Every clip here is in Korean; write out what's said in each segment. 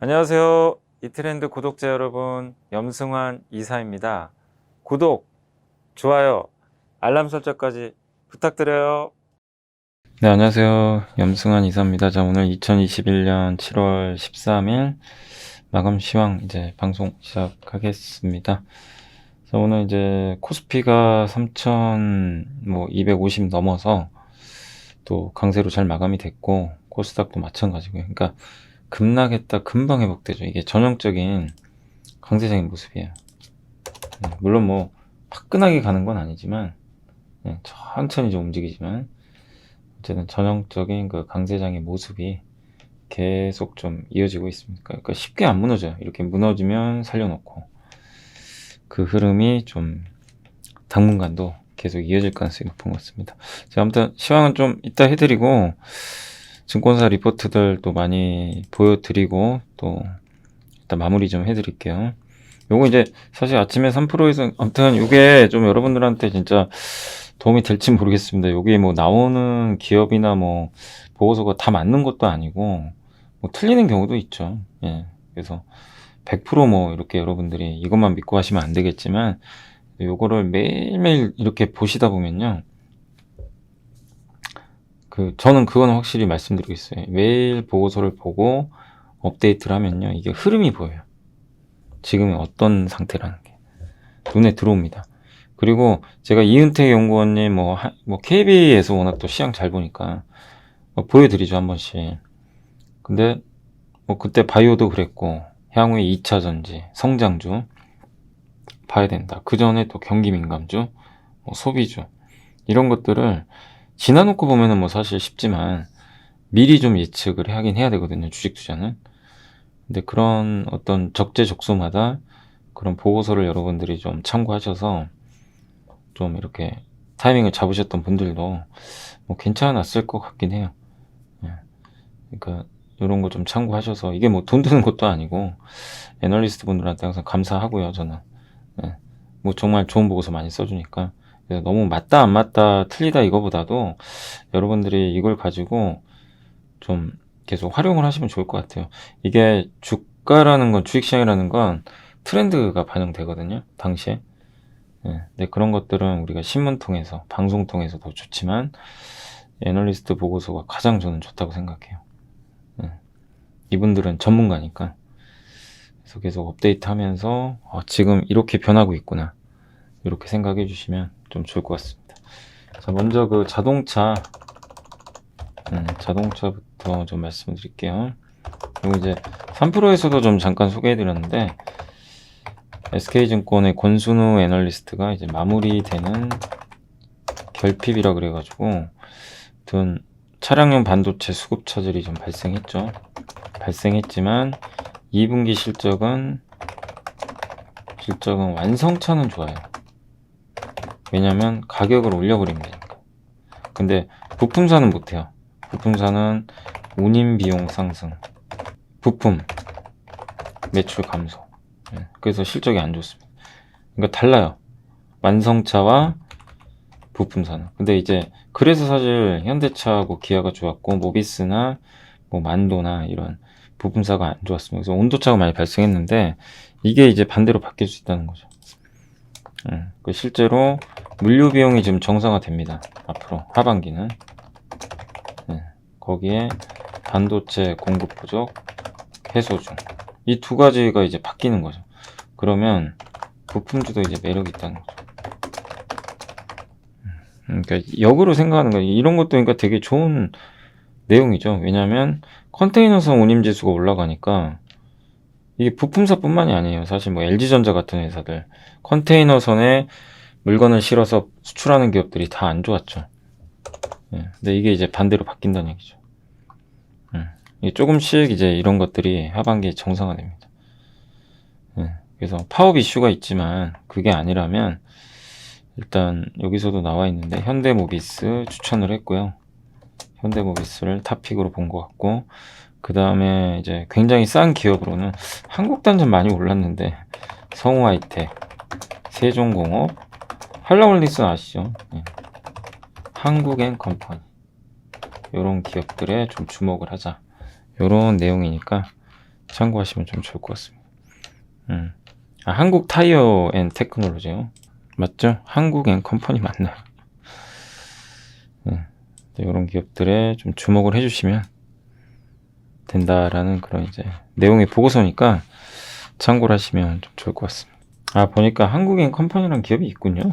안녕하세요. 이트렌드 구독자 여러분, 염승환 이사입니다. 구독, 좋아요, 알람 설정까지 부탁드려요. 네, 안녕하세요. 염승환 이사입니다. 자, 오늘 2021년 7월 13일 마감 시황 이제 방송 시작하겠습니다. 자, 오늘 이제 코스피가 3,250 넘어서 또 강세로 잘 마감이 됐고, 코스닥도 마찬가지고요. 그러니까 급락했다 금방 회복되죠. 이게 전형적인 강세장의 모습이에요. 물론 뭐 화끈하게 가는 건 아니지만 천천히 좀 움직이지만 어쨌든 전형적인 그 강세장의 모습이 계속 좀 이어지고 있습니다. 그러니까 쉽게 안 무너져요. 이렇게 무너지면 살려놓고 그 흐름이 좀 당분간도 계속 이어질 가능성이 높은 것 같습니다. 자, 아무튼 시황은 좀 이따 해드리고 증권사 리포트들도 많이 보여드리고 또 일단 마무리 좀 해드릴게요. 요거 이제 사실 아침에 3%에서 아무튼 요게 좀 여러분들한테 진짜 도움이 될지 모르겠습니다. 여기 뭐 나오는 기업이나 뭐 보고서가 다 맞는 것도 아니고 뭐 틀리는 경우도 있죠. 예. 그래서 100% 이렇게 여러분들이 이것만 믿고 하시면 안 되겠지만 요거를 매일매일 이렇게 보시다 보면요. 저는 그건 확실히 말씀드리고 있어요. 매일 보고서를 보고 업데이트를 하면요. 이게 흐름이 보여요. 지금은 어떤 상태라는 게 눈에 들어옵니다. 그리고 제가 이은택 연구원님 뭐 KB에서 워낙 또 시장 잘 보니까 보여드리죠, 한 번씩. 근데 그때 바이오도 그랬고 향후에 2차 전지, 성장주 봐야 된다. 그 전에 또 경기 민감주, 소비주 이런 것들을 지나놓고 보면은 사실 쉽지만 미리 좀 예측을 하긴 해야 되거든요, 주식 투자는. 근데 그런 어떤 적재적소마다 그런 보고서를 여러분들이 좀 참고하셔서 좀 이렇게 타이밍을 잡으셨던 분들도 괜찮았을 것 같긴 해요. 그러니까 이런 거 좀 참고하셔서 이게 돈 드는 것도 아니고 애널리스트 분들한테 항상 감사하고요, 저는. 정말 좋은 보고서 많이 써주니까. 그래서 너무 맞다 안 맞다 틀리다 이거보다도 여러분들이 이걸 가지고 좀 계속 활용을 하시면 좋을 것 같아요. 이게 주가라는 건, 주식시장이라는 건 트렌드가 반영되거든요, 당시에. 근데 그런 것들은 우리가 신문 통해서, 방송 통해서도 좋지만 애널리스트 보고서가 가장 저는 좋다고 생각해요. 이분들은 전문가니까. 그래서 계속 업데이트 하면서 지금 이렇게 변하고 있구나, 이렇게 생각해 주시면 좀 좋을 것 같습니다. 자, 먼저 그 자동차부터 좀 말씀드릴게요. 그리고 이제 3%에서도 좀 잠깐 소개해 드렸는데 SK증권의 권순우 애널리스트가 이제 마무리되는 결핍이라 그래가지고 아무튼 차량용 반도체 수급 차질이 좀 발생했지만 2분기 실적은 완성차는 좋아요. 왜냐면 가격을 올려버리면 되니까. 근데 부품사는 못해요. 부품사는 운임 비용 상승, 부품 매출 감소. 그래서 실적이 안 좋습니다. 그러니까 달라요, 완성차와 부품사는. 근데 이제 그래서 사실 현대차하고 기아가 좋았고 모비스나 만도나 이런 부품사가 안 좋았습니다. 그래서 온도차가 많이 발생했는데 이게 이제 반대로 바뀔 수 있다는 거죠. 실제로 물류 비용이 지금 정상화됩니다. 앞으로 하반기는. 거기에 반도체 공급 부족 해소 중, 이 두 가지가 이제 바뀌는 거죠. 그러면 부품주도 이제 매력이 있다는 거죠. 그러니까 역으로 생각하는 거예요. 이런 것도 그러니까 되게 좋은 내용이죠. 왜냐하면 컨테이너선 운임지수가 올라가니까 이게 부품사뿐만이 아니에요. 사실 LG전자 같은 회사들 컨테이너선에 물건을 실어서 수출하는 기업들이 다 안 좋았죠. 근데 이게 이제 반대로 바뀐다는 얘기죠. 조금씩 이제 이런 것들이 하반기에 정상화됩니다. 그래서 파업 이슈가 있지만 그게 아니라면 일단 여기서도 나와 있는데 현대모비스 추천을 했고요. 현대모비스를 탑픽으로 본 것 같고, 그 다음에 이제 굉장히 싼 기업으로는 한국단전 많이 올랐는데 성우하이텍, 세종공업, 한라올리스 아시죠? 참고하시면 좀 좋을 것 같습니다. 한국 타이어 앤 테크놀로지요. 맞죠? 한국 앤 컴퍼니 맞나요? 이런 기업들에 좀 주목을 해주시면 된다라는 그런 이제 내용의 보고서니까 참고를 하시면 좀 좋을 것 같습니다. 보니까 한국인 컴퍼니라는 기업이 있군요.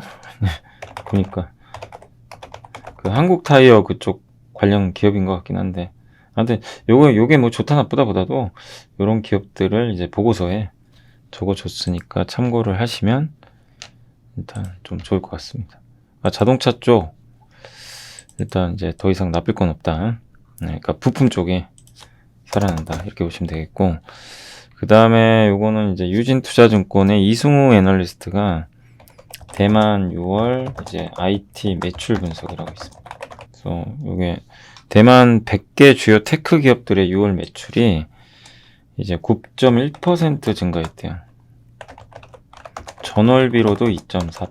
보니까 그 한국 타이어 그쪽 관련 기업인 것 같긴 한데, 아무튼 요게 뭐 좋다 나쁘다 보다도 요런 기업들을 이제 보고서에 적어줬으니까 참고를 하시면 일단 좀 좋을 것 같습니다. 자동차 쪽 일단 이제 더 이상 나쁠 건 없다. 그러니까 부품 쪽에 살아난다 이렇게 보시면 되겠고, 그 다음에 요거는 이제 유진투자증권의 이승우 애널리스트가 대만 6월 이제 IT 매출 분석이라고 있습니다. 그래서 요게 대만 100개 주요 테크 기업들의 6월 매출이 이제 9.1% 증가했대요. 전월비로도 2.4%.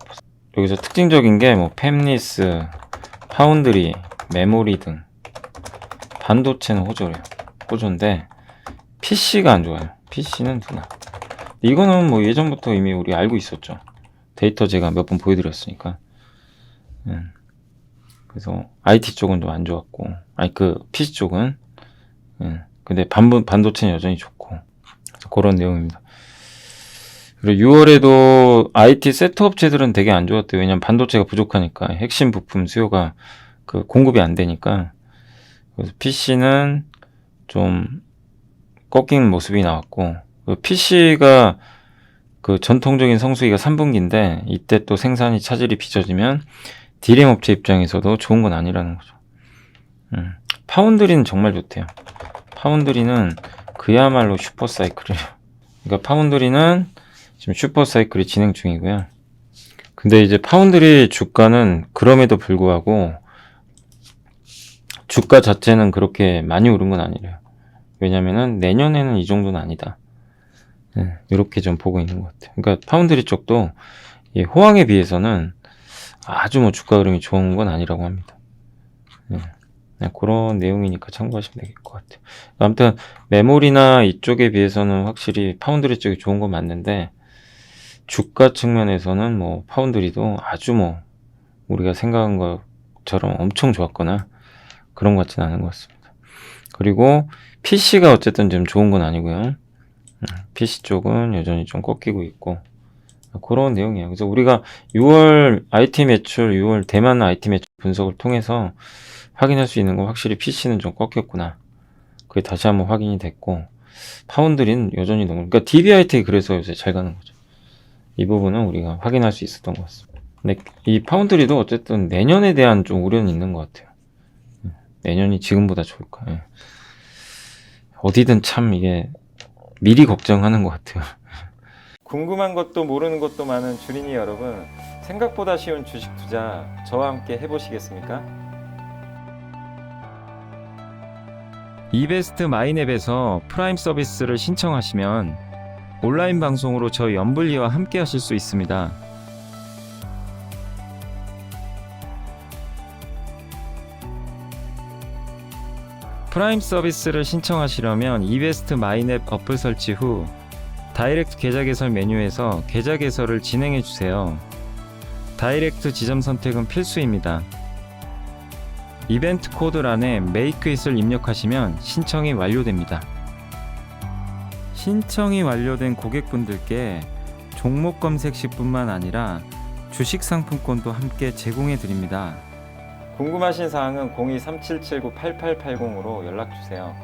여기서 특징적인 게 뭐 팹리스, 파운드리, 메모리 등 반도체는 호조인데 PC가 안 좋아요. PC는 둔화. 이거는 뭐 예전부터 이미 우리 알고 있었죠. 데이터 제가 몇 번 보여드렸으니까. 그래서 IT 쪽은 좀 안 좋았고, 그 PC 쪽은. 근데 반도체는 여전히 좋고. 그래서 그런 내용입니다. 그리고 6월에도 IT 세트 업체들은 되게 안 좋았대요. 왜냐면 반도체가 부족하니까, 핵심 부품 수요가 그 공급이 안 되니까. 그래서 PC는 좀 꺾이는 모습이 나왔고, PC가 그 전통적인 성수기가 3분기인데 이때 또 생산이 차질이 빚어지면 디램 업체 입장에서도 좋은 건 아니라는 거죠. 파운드리는 정말 좋대요. 파운드리는 그야말로 슈퍼사이클이에요. 그러니까 파운드리는 지금 슈퍼사이클이 진행 중이고요. 근데 이제 파운드리 주가는 그럼에도 불구하고 주가 자체는 그렇게 많이 오른 건 아니래요. 왜냐면은 내년에는 이 정도는 아니다. 이렇게 좀 보고 있는 것 같아요. 그러니까 파운드리 쪽도 호황에 비해서는 아주 뭐 주가 흐름이 좋은 건 아니라고 합니다. 그런 내용이니까 참고하시면 될 것 같아요. 아무튼 메모리나 이쪽에 비해서는 확실히 파운드리 쪽이 좋은 건 맞는데, 주가 측면에서는 뭐 파운드리도 아주 뭐 우리가 생각한 것처럼 엄청 좋았거나 그런 것 같지는 않은 것 같습니다. 그리고 PC가 어쨌든 좀 좋은 건 아니고요. PC 쪽은 여전히 좀 꺾이고 있고, 그런 내용이에요. 그래서 우리가 6월 IT 매출, 6월 대만 IT 매출 분석을 통해서 확인할 수 있는 건 확실히 PC는 좀 꺾였구나. 그게 다시 한번 확인이 됐고, 파운드리는 여전히 너무, 그러니까 DBIT 그래서 요새 잘 가는 거죠. 이 부분은 우리가 확인할 수 있었던 것 같습니다. 근데 이 파운드리도 어쨌든 내년에 대한 좀 우려는 있는 것 같아요. 내년이 지금보다 좋을까. 어디든 참 이게 미리 걱정하는 것 같아요. 궁금한 것도 모르는 것도 많은 주린이 여러분, 생각보다 쉬운 주식 투자 저와 함께 해보시겠습니까? 이베스트 마이넷에서 프라임 서비스를 신청하시면 온라인 방송으로 저희 연불리와 함께 하실 수 있습니다. 프라임 서비스를 신청하시려면 이베스트 마이넷 어플 설치 후 다이렉트 계좌 개설 메뉴에서 계좌 개설을 진행해 주세요. 다이렉트 지점 선택은 필수입니다. 이벤트 코드란에 Make It을 입력하시면 신청이 완료됩니다. 신청이 완료된 고객분들께 종목 검색 시뿐만 아니라 주식 상품권도 함께 제공해 드립니다. 궁금하신 사항은 02-3779-8880으로 연락 주세요.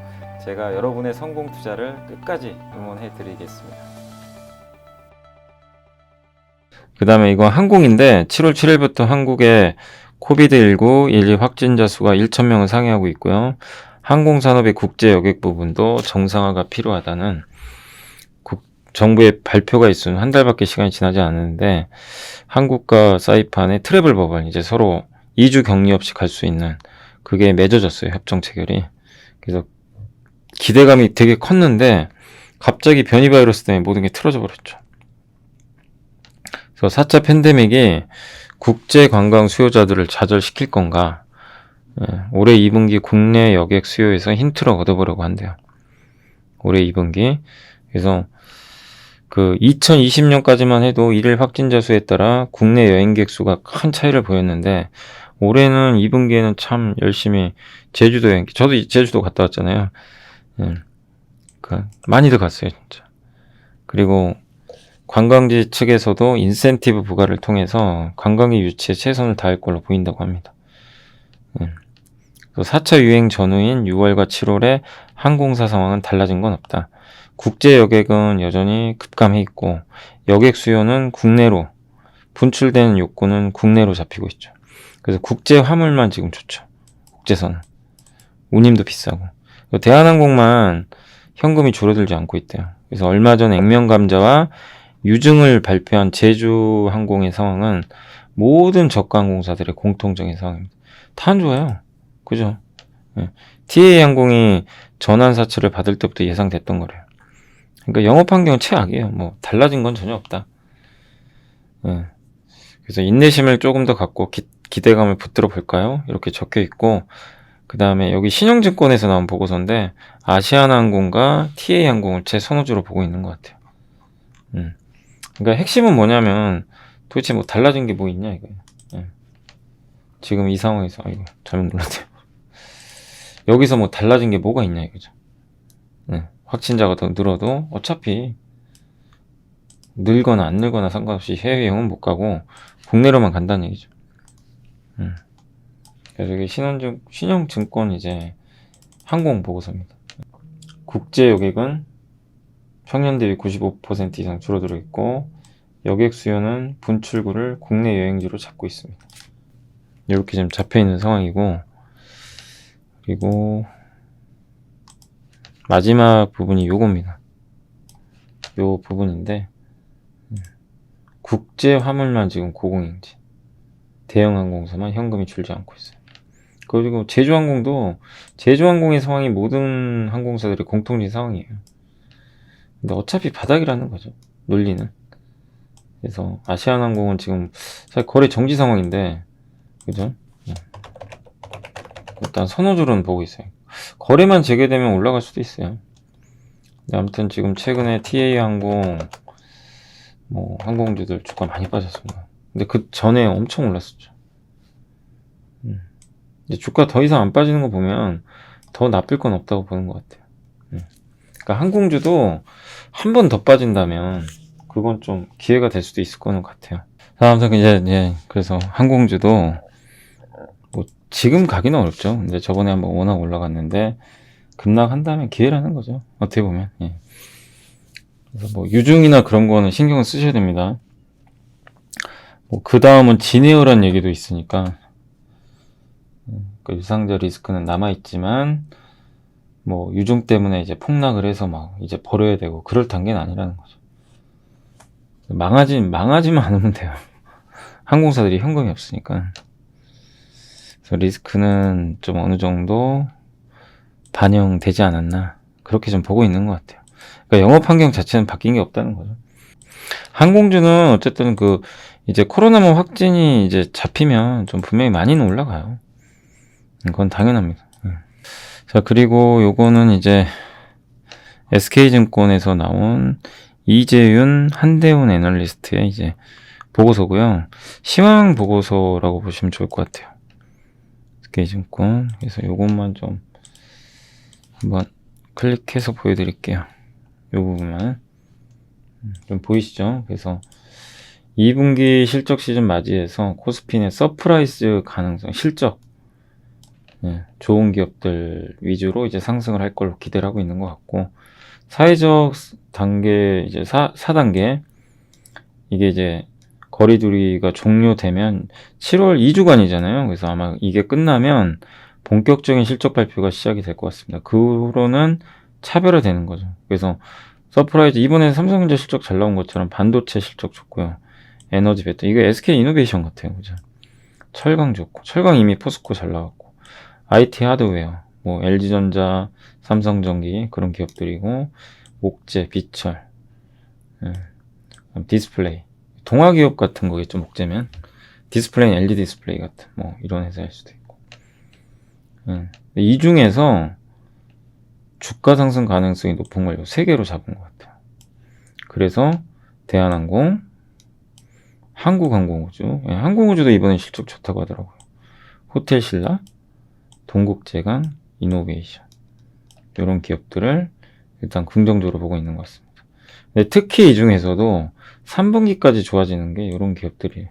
제가 여러분의 성공 투자를 끝까지 응원해 드리겠습니다. 그 다음에 이거 항공인데 7월 7일부터 한국의 코비드19 일일 확진자 수가 1,000명을 상회하고 있고요. 항공산업의 국제 여객 부분도 정상화가 필요하다는 정부의 발표가 있으면 한 달밖에 시간이 지나지 않았는데, 한국과 사이판의 트래블 버블, 이제 서로 2주 격리 없이 갈 수 있는 그게 맺어졌어요. 협정 체결이. 그래서 기대감이 되게 컸는데 갑자기 변이 바이러스 때문에 모든 게 틀어져 버렸죠. 그래서 4차 팬데믹이 국제 관광 수요자들을 좌절시킬 건가? 올해 2분기 국내 여객 수요에서 힌트를 얻어보려고 한대요. 올해 2분기. 그래서 그 2020년까지만 해도 일일 확진자 수에 따라 국내 여행객 수가 큰 차이를 보였는데 올해는 2분기에는 참 열심히 제주도 여행, 저도 제주도 갔다 왔잖아요. 많이들 갔어요, 진짜. 그리고 관광지 측에서도 인센티브 부과를 통해서 관광객 유치에 최선을 다할 걸로 보인다고 합니다. 4차 유행 전후인 6월과 7월에 항공사 상황은 달라진 건 없다. 국제 여객은 여전히 급감해 있고 여객 수요는 국내로 분출되는 욕구는 국내로 잡히고 있죠. 그래서 국제 화물만 지금 좋죠. 국제선은 운임도 비싸고 대한항공만 현금이 줄어들지 않고 있대요. 그래서 얼마 전 액면 감자와 유증을 발표한 제주항공의 상황은 모든 저가항공사들의 공통적인 상황입니다. 다 안 좋아요. 그죠? TA항공이 전환 사채를 받을 때부터 예상됐던 거래요. 그러니까 영업 환경은 최악이에요. 뭐 달라진 건 전혀 없다. 그래서 인내심을 조금 더 갖고 기대감을 붙들어 볼까요? 이렇게 적혀 있고 그 다음에 여기 신영증권에서 나온 보고서인데 아시아나항공과 TA항공을 제 선호주로 보고 있는 것 같아요. 그러니까 핵심은 뭐냐면 도대체 뭐 달라진 게 뭐 있냐 이거예요. 지금 이 상황에서 이거 잘못 눌렀대요. 여기서 뭐 달라진 게 뭐가 있냐 이거죠. 확진자가 더 늘어도 어차피 늘거나 안 늘거나 상관없이 해외여행은 못 가고 국내로만 간다는 얘기죠. 그래서 이게 신영증권 이제 항공 보고서입니다. 국제 여객은 평년 대비 95% 이상 줄어들어 있고 여객 수요는 분출구를 국내 여행지로 잡고 있습니다. 이렇게 지금 잡혀 있는 상황이고 그리고 마지막 부분이 요겁니다. 요 부분인데 국제 화물만 지금 고공행지 대형 항공사만 현금이 줄지 않고 있어요. 그리고 제주항공의 상황이 모든 항공사들의 공통적인 상황이에요. 근데 어차피 바닥이라는 거죠. 논리는. 그래서 아시아나항공은 지금 사실 거래 정지 상황인데 그죠? 일단 선호주로는 보고 있어요. 거래만 재개되면 올라갈 수도 있어요. 아무튼 지금 최근에 TA항공 뭐 항공주들 주가 많이 빠졌습니다. 근데 그 전에 엄청 올랐었죠. 이제 주가 더 이상 안 빠지는 거 보면 더 나쁠 건 없다고 보는 것 같아요. 그러니까 항공주도 한 번 더 빠진다면 그건 좀 기회가 될 수도 있을 거는 같아요. 아무튼 이제 그래서 항공주도 뭐 지금 가기는 어렵죠. 근데 저번에 한번 워낙 올라갔는데 급락한다면 기회라는 거죠. 어떻게 보면. 그래서 뭐 유증이나 그런 거는 신경을 쓰셔야 됩니다. 뭐 그 다음은 진에어란 얘기도 있으니까 그 유상자 리스크는 남아있지만 뭐 유증 때문에 이제 폭락을 해서 막 이제 버려야 되고 그럴 단계는 아니라는 거죠. 망하지만 않으면 돼요. 항공사들이 현금이 없으니까. 그래서 리스크는 좀 어느 정도 반영되지 않았나 그렇게 좀 보고 있는 것 같아요. 그러니까 영업 환경 자체는 바뀐 게 없다는 거죠. 항공주는 어쨌든 이제 코로나 확진이 이제 잡히면 좀 분명히 많이는 올라가요. 그건 당연합니다. 자, 그리고 요거는 이제 SK증권에서 나온 이재윤 한대훈 애널리스트의 이제 보고서고요. 시황 보고서라고 보시면 좋을 것 같아요. SK증권. 그래서 요것만 좀 한번 클릭해서 보여드릴게요. 요 부분만 좀 보이시죠? 그래서 2분기 실적 시즌 맞이해서 코스피는 서프라이즈 가능성, 실적 좋은 기업들 위주로 이제 상승을 할 걸로 기대를 하고 있는 것 같고 사회적 단계 이제 4단계 이게 이제 거리두기가 종료되면 7월 2주간이잖아요. 그래서 아마 이게 끝나면 본격적인 실적 발표가 시작이 될 것 같습니다. 그 후로는 차별화되는 거죠. 그래서 서프라이즈 이번에 삼성전자 실적 잘 나온 것처럼 반도체 실적 좋고요. 에너지 배터 이거 SK 이노베이션 같아요. 그죠? 철강 좋고 철강 이미 포스코 잘 나왔고 IT 하드웨어 뭐 LG전자 삼성전기 그런 기업들이고 목재 비철 디스플레이 동화기업 같은 거겠죠. 목재면 디스플레이는 LED 디스플레이 같은 뭐 이런 회사일 수도 있고 이 중에서 주가 상승 가능성이 높은 걸 3개로 잡은 것 같아요. 그래서 대한항공, 한국항공우주, 항공우주도 이번에 실적 좋다고 하더라고요. 호텔신라, 동국제강, 이노베이션 이런 기업들을 일단 긍정적으로 보고 있는 것 같습니다. 근데 특히 이 중에서도 3분기까지 좋아지는 게 이런 기업들이에요.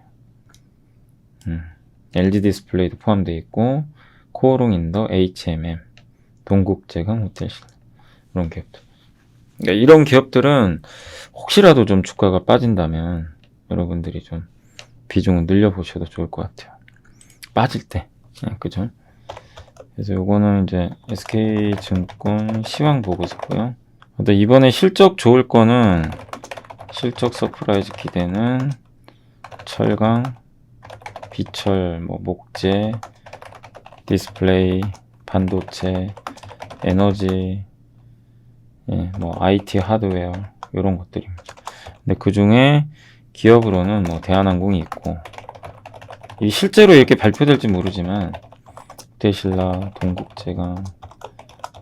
LG 디스플레이도 포함되어 있고 코오롱인더, HMM, 동국제강, 호텔신라 이런 기업들. 그러니까 이런 기업들은 혹시라도 좀 주가가 빠진다면 여러분들이 좀 비중을 늘려보셔도 좋을 것 같아요. 빠질 때. 그죠? 그래서 요거는 이제 SK증권 시황 보고서고요. 근데 이번에 실적 좋을 거는 실적 서프라이즈 기대는 철강, 비철, 뭐 목재, 디스플레이, 반도체, 에너지, 뭐 IT 하드웨어 이런 것들입니다. 근데 그 중에 기업으로는 뭐 대한항공이 있고, 이 실제로 이렇게 발표될지 모르지만 호텔신라, 동국제강,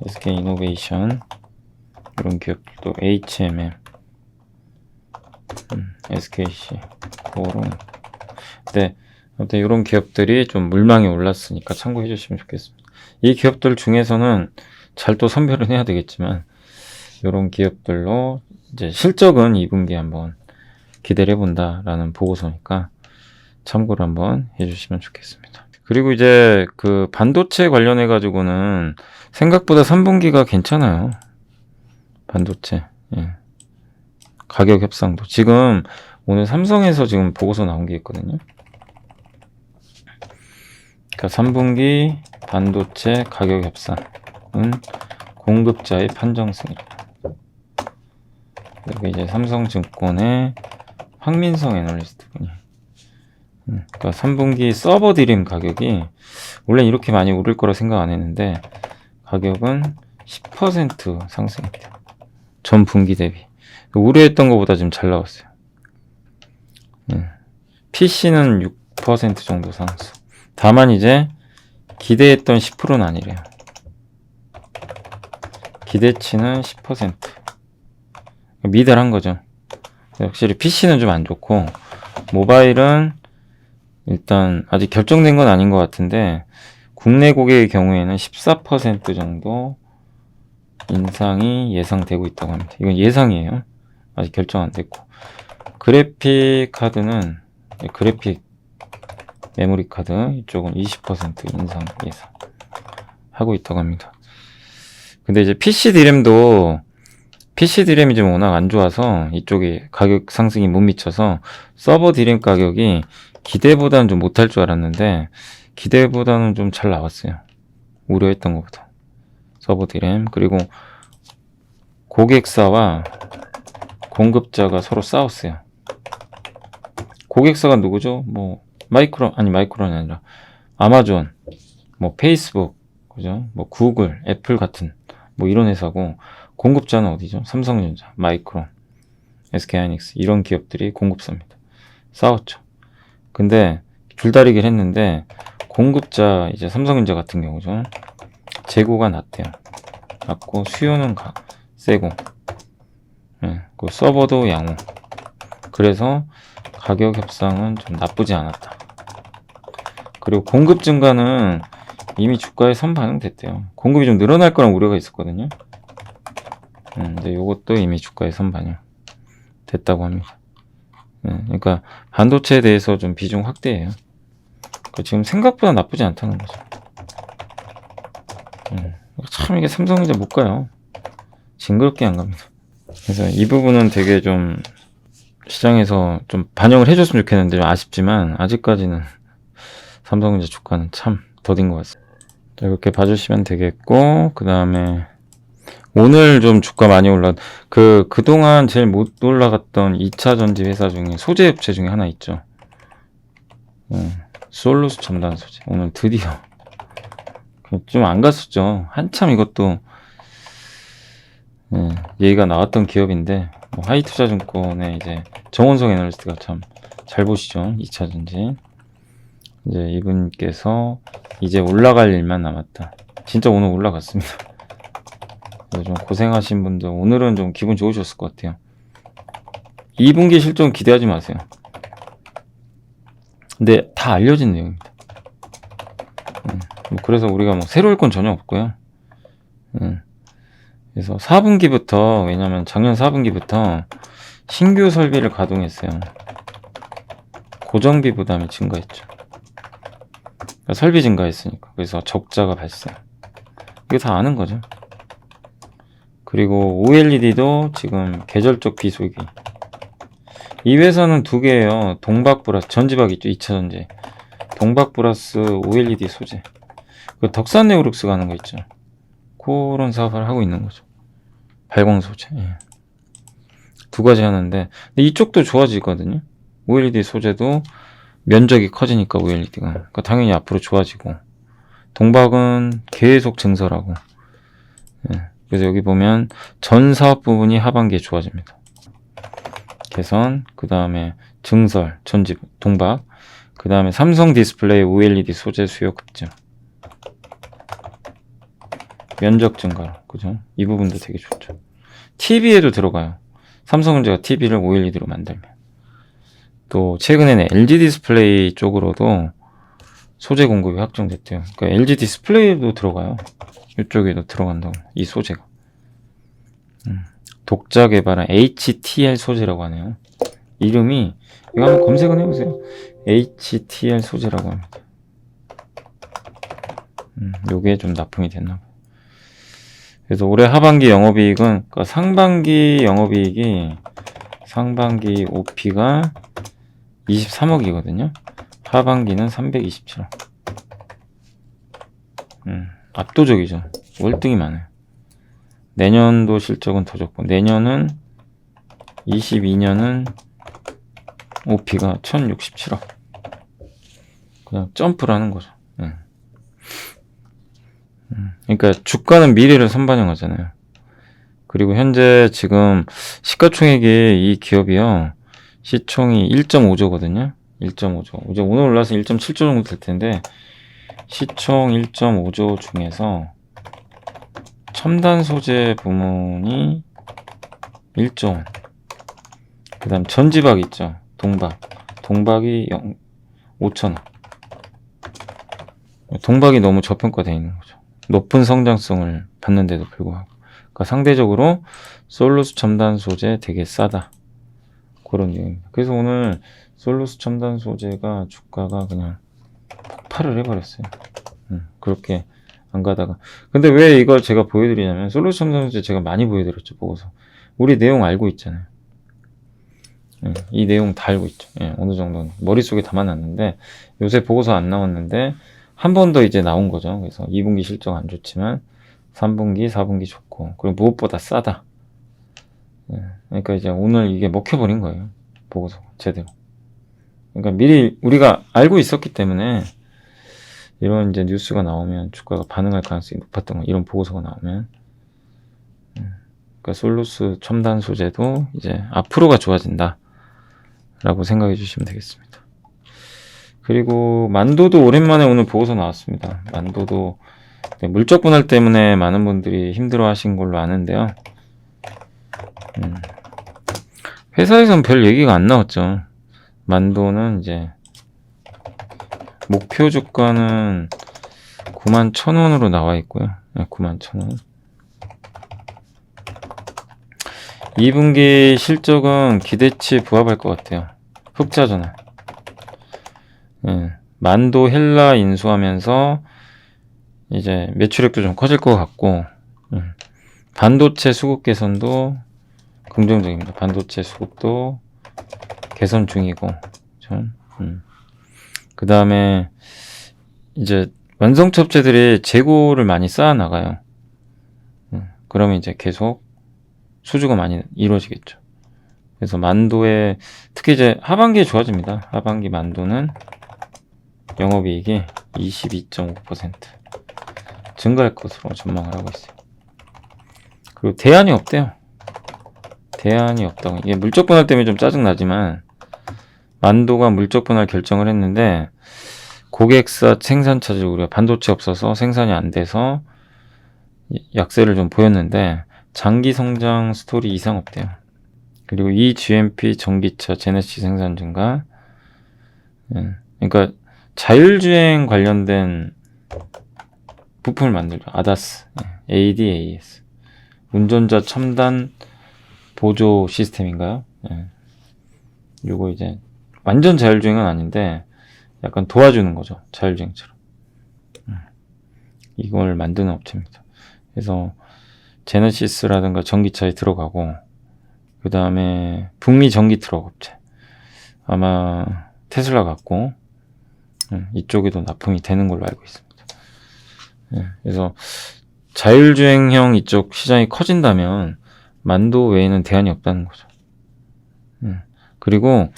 SK이노베이션 이런 기업들도 HMM, SKC, 코오롱. 근데 아무튼 이런 기업들이 좀 물망에 올랐으니까 참고해 주시면 좋겠습니다. 이 기업들 중에서는 잘 또 선별은 해야 되겠지만 이런 기업들로 이제 실적은 2분기에 한번 기대를 해본다라는 보고서니까 참고를 한번 해주시면 좋겠습니다. 그리고 이제 그 반도체 관련해 가지고는 생각보다 3분기가 괜찮아요. 반도체. 가격 협상도. 지금 오늘 삼성에서 지금 보고서 나온 게 있거든요. 그러니까 3분기 반도체 가격 협상은 공급자의 판정승이다. 여기 이제 삼성증권의 황민성 애널리스트 분이. 그러니까 3분기 서버 디램 가격이 원래 이렇게 많이 오를 거라 생각 안 했는데 가격은 10% 상승했대요. 전 분기 대비. 우려했던 것보다 지금 잘 나왔어요. PC는 6% 정도 상승. 다만 이제 기대했던 10%는 아니래요. 기대치는 10%. 미달한 거죠. 확실히 PC는 좀 안 좋고 모바일은 일단 아직 결정된 건 아닌 것 같은데 국내 고객의 경우에는 14% 정도 인상이 예상되고 있다고 합니다. 이건 예상이에요. 아직 결정 안 됐고, 그래픽 카드는 그래픽 메모리 카드 이쪽은 20% 인상 예상하고 있다고 합니다. 근데 이제 PC 디램이 지금 워낙 안 좋아서 이쪽에 가격 상승이 못 미쳐서 서버 디램 가격이 기대보다는 좀 못할 줄 알았는데 기대보다는 좀 잘 나왔어요. 우려했던 것보다. 서버 디램. 그리고 고객사와 공급자가 서로 싸웠어요. 고객사가 누구죠? 뭐 마이크론이 아니라 아마존, 뭐 페이스북, 그죠? 뭐 구글, 애플 같은 뭐 이런 회사고, 공급자는 어디죠? 삼성전자, 마이크론, SK하이닉스 이런 기업들이 공급사입니다. 싸웠죠. 근데 줄다리기를 했는데 공급자 이제 삼성전자 같은 경우죠. 재고가 낮대요. 낮고 수요는 세고, 그 서버도 양호. 그래서 가격 협상은 좀 나쁘지 않았다. 그리고 공급 증가는 이미 주가에 선반영됐대요. 공급이 좀 늘어날 거란 우려가 있었거든요. 근데 이것도 이미 주가에 선반영 됐다고 합니다. 그러니까 반도체에 대해서 좀 비중 확대해요. 그러니까 지금 생각보다 나쁘지 않다는 거죠. 참 이게 삼성전자 못 가요. 징그럽게 안 갑니다. 그래서 이 부분은 되게 좀 시장에서 좀 반영을 해줬으면 좋겠는데 좀 아쉽지만 아직까지는 삼성전자 주가는 참 더딘 것 같습니다. 자, 이렇게 봐주시면 되겠고, 그 다음에 오늘 좀 주가 많이 그동안 제일 못 올라갔던 2차 전지 회사 중에 소재 업체 중에 하나 있죠. 솔루스 첨단 소재. 오늘 드디어 좀 안 갔었죠. 한참 이것도 얘기가 나왔던 기업인데, 뭐 하이투자증권의 이제 정원석 애널리스트가 참 잘 보시죠. 2차 전지. 이제 이분께서 이제 올라갈 일만 남았다. 진짜 오늘 올라갔습니다. 그래서 좀 고생하신 분들 오늘은 좀 기분 좋으셨을 것 같아요. 2분기 실적 기대하지 마세요. 근데 다 알려진 내용입니다. 뭐 그래서 우리가 뭐 새로울 건 전혀 없고요. 그래서 4분기부터, 왜냐면 작년 4분기부터 신규 설비를 가동했어요. 고정비 부담이 증가했죠. 그러니까 설비 증가했으니까. 그래서 적자가 발생. 이거 다 아는 거죠. 그리고 OLED도 지금 계절적 비수기. 이 회사는 두 개예요. 동박 플러스 전지박 있죠. 2차전지. 동박 플러스 OLED 소재. 그 덕산 네오룩스가 하는 거 있죠. 그런 사업을 하고 있는 거죠. 발광 소재. 예. 두 가지 하는데, 근데 이쪽도 좋아지거든요. OLED 소재도 면적이 커지니까 OLED가. 그러니까 당연히 앞으로 좋아지고. 동박은 계속 증설하고. 예. 그래서 여기 보면 전 사업 부분이 하반기에 좋아집니다. 개선, 그 다음에 증설, 전지, 동박, 그 다음에 삼성 디스플레이 OLED 소재 수요 급증, 면적 증가로, 그죠? 이 부분도 되게 좋죠. TV에도 들어가요. 삼성전자가 TV를 OLED로 만들면. 또 최근에는 LG 디스플레이 쪽으로도 소재 공급이 확정됐대요. 그러니까 LG 디스플레이도 들어가요. 이쪽에도 들어간다고, 이 소재가. 독자 개발한 HTL 소재라고 하네요. 이름이, 이거 한번 검색을 해보세요. HTL 소재라고 합니다. 요게 좀 납품이 됐나봐요. 그래서 올해 하반기 영업이익은, 그러니까 상반기 영업이익이, 상반기 OP가 23억이거든요. 하반기는 327억. 압도적이죠. 월등히 많아요. 내년도 실적은 더 좋고, 내년은 22년은 OP가 1067억. 그냥 점프를 하는 거죠. 그러니까 주가는 미래를 선반영하잖아요. 그리고 현재 지금 시가총액이 이 기업이요, 시총이 1.5조거든요. 1.5조. 이제 오늘 올라서 1.7조 정도 될 텐데, 시총 1.5조 중에서 첨단 소재 부문이 1조 원. 그 다음 전지박 있죠. 동박. 동박이 5천억. 동박이 너무 저평가되어 있는 거죠. 높은 성장성을 받는데도 불구하고. 그러니까 상대적으로 솔루스 첨단 소재 되게 싸다. 그런 내용입니다. 그래서 오늘 솔루스 첨단 소재가 주가가 그냥 폭발을 해버렸어요. 그렇게 안 가다가. 근데 왜 이걸 제가 보여드리냐면, 솔루스 첨단 소재 제가 많이 보여드렸죠, 보고서. 우리 내용 알고 있잖아요. 이 내용 다 알고 있죠. 어느 정도는 머릿속에 담아놨는데, 요새 보고서 안 나왔는데 한 번 더 이제 나온 거죠. 그래서 2분기 실적 안 좋지만 3분기, 4분기 좋고, 그리고 무엇보다 싸다. 그러니까 이제 오늘 이게 먹혀버린 거예요. 보고서 제대로. 그러니까 미리 우리가 알고 있었기 때문에, 이런 이제 뉴스가 나오면 주가가 반응할 가능성이 높았던 거, 이런 보고서가 나오면. 그러니까 솔루스 첨단 소재도 이제 앞으로가 좋아진다 라고 생각해 주시면 되겠습니다. 그리고 만도도 오랜만에 오늘 보고서 나왔습니다. 만도도 물적 분할 때문에 많은 분들이 힘들어 하신 걸로 아는데요. 회사에선 별 얘기가 안 나왔죠. 만도는 이제 목표 주가는 91,000원으로 나와 있고요. 91,000원. 2분기 실적은 기대치 부합할 것 같아요. 흑자전환. 만도 헬라 인수하면서 이제 매출액도 좀 커질 것 같고, 반도체 수급 개선도 긍정적입니다. 반도체 수급도 개선 중이고, 그 다음에 이제 완성차 업체들이 재고를 많이 쌓아 나가요. 그러면 이제 계속 수주가 많이 이루어지겠죠. 그래서 만도에 특히 이제 하반기에 좋아집니다. 하반기 만도는 영업이익이 22.5% 증가할 것으로 전망을 하고 있어요. 그리고 대안이 없대요. 대안이 없다고. 이게 물적 분할 때문에 좀 짜증 나지만, 만도가 물적 분할 결정을 했는데 고객사 생산 차질, 우리가 반도체 없어서 생산이 안 돼서 약세를 좀 보였는데 장기 성장 스토리 이상 없대요. 그리고 eGMP 전기차 제네시스 생산 증가. 그러니까 자율주행 관련된 부품을 만들죠. ADAS, ADAS. 운전자 첨단 보조 시스템인가요? 요거 이제 완전 자율주행은 아닌데 약간 도와주는 거죠. 자율주행처럼. 이걸 만드는 업체입니다. 그래서 제네시스라든가 전기차에 들어가고, 그 다음에 북미 전기 트럭 업체, 아마 테슬라 같고 이쪽에도 납품이 되는 걸로 알고 있습니다. 그래서 자율주행형 이쪽 시장이 커진다면 만도 외에는 대안이 없다는 거죠. 그리고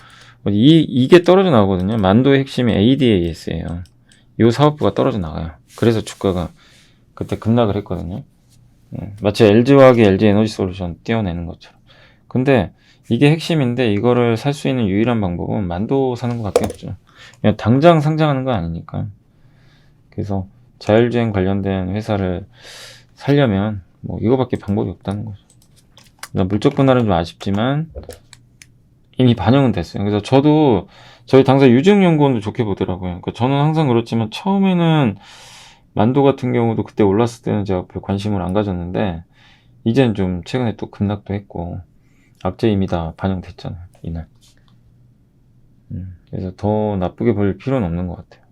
이게 떨어져 나오거든요. 만도의 핵심이 ADAS예요. 이 사업부가 떨어져 나가요. 그래서 주가가 그때 급락을 했거든요. 마치 LG화학이 LG에너지솔루션 띄워내는 것처럼. 근데 이게 핵심인데 이거를 살 수 있는 유일한 방법은 만도 사는 것밖에 없죠. 그냥 당장 상장하는 거 아니니까. 그래서 자율주행 관련된 회사를 살려면 뭐 이거밖에 방법이 없다는 거죠. 물적 분할은 좀 아쉽지만 이미 반영은 됐어요. 그래서 저도 저희 당사 유증연구원도 좋게 보더라고요. 그러니까 저는 항상 그렇지만 처음에는 만도 같은 경우도 그때 올랐을 때는 제가 별 관심을 안 가졌는데 이제는 좀 최근에 또 급락도 했고 악재 이미 다 반영됐잖아요. 이날. 그래서 더 나쁘게 볼 필요는 없는 것 같아요.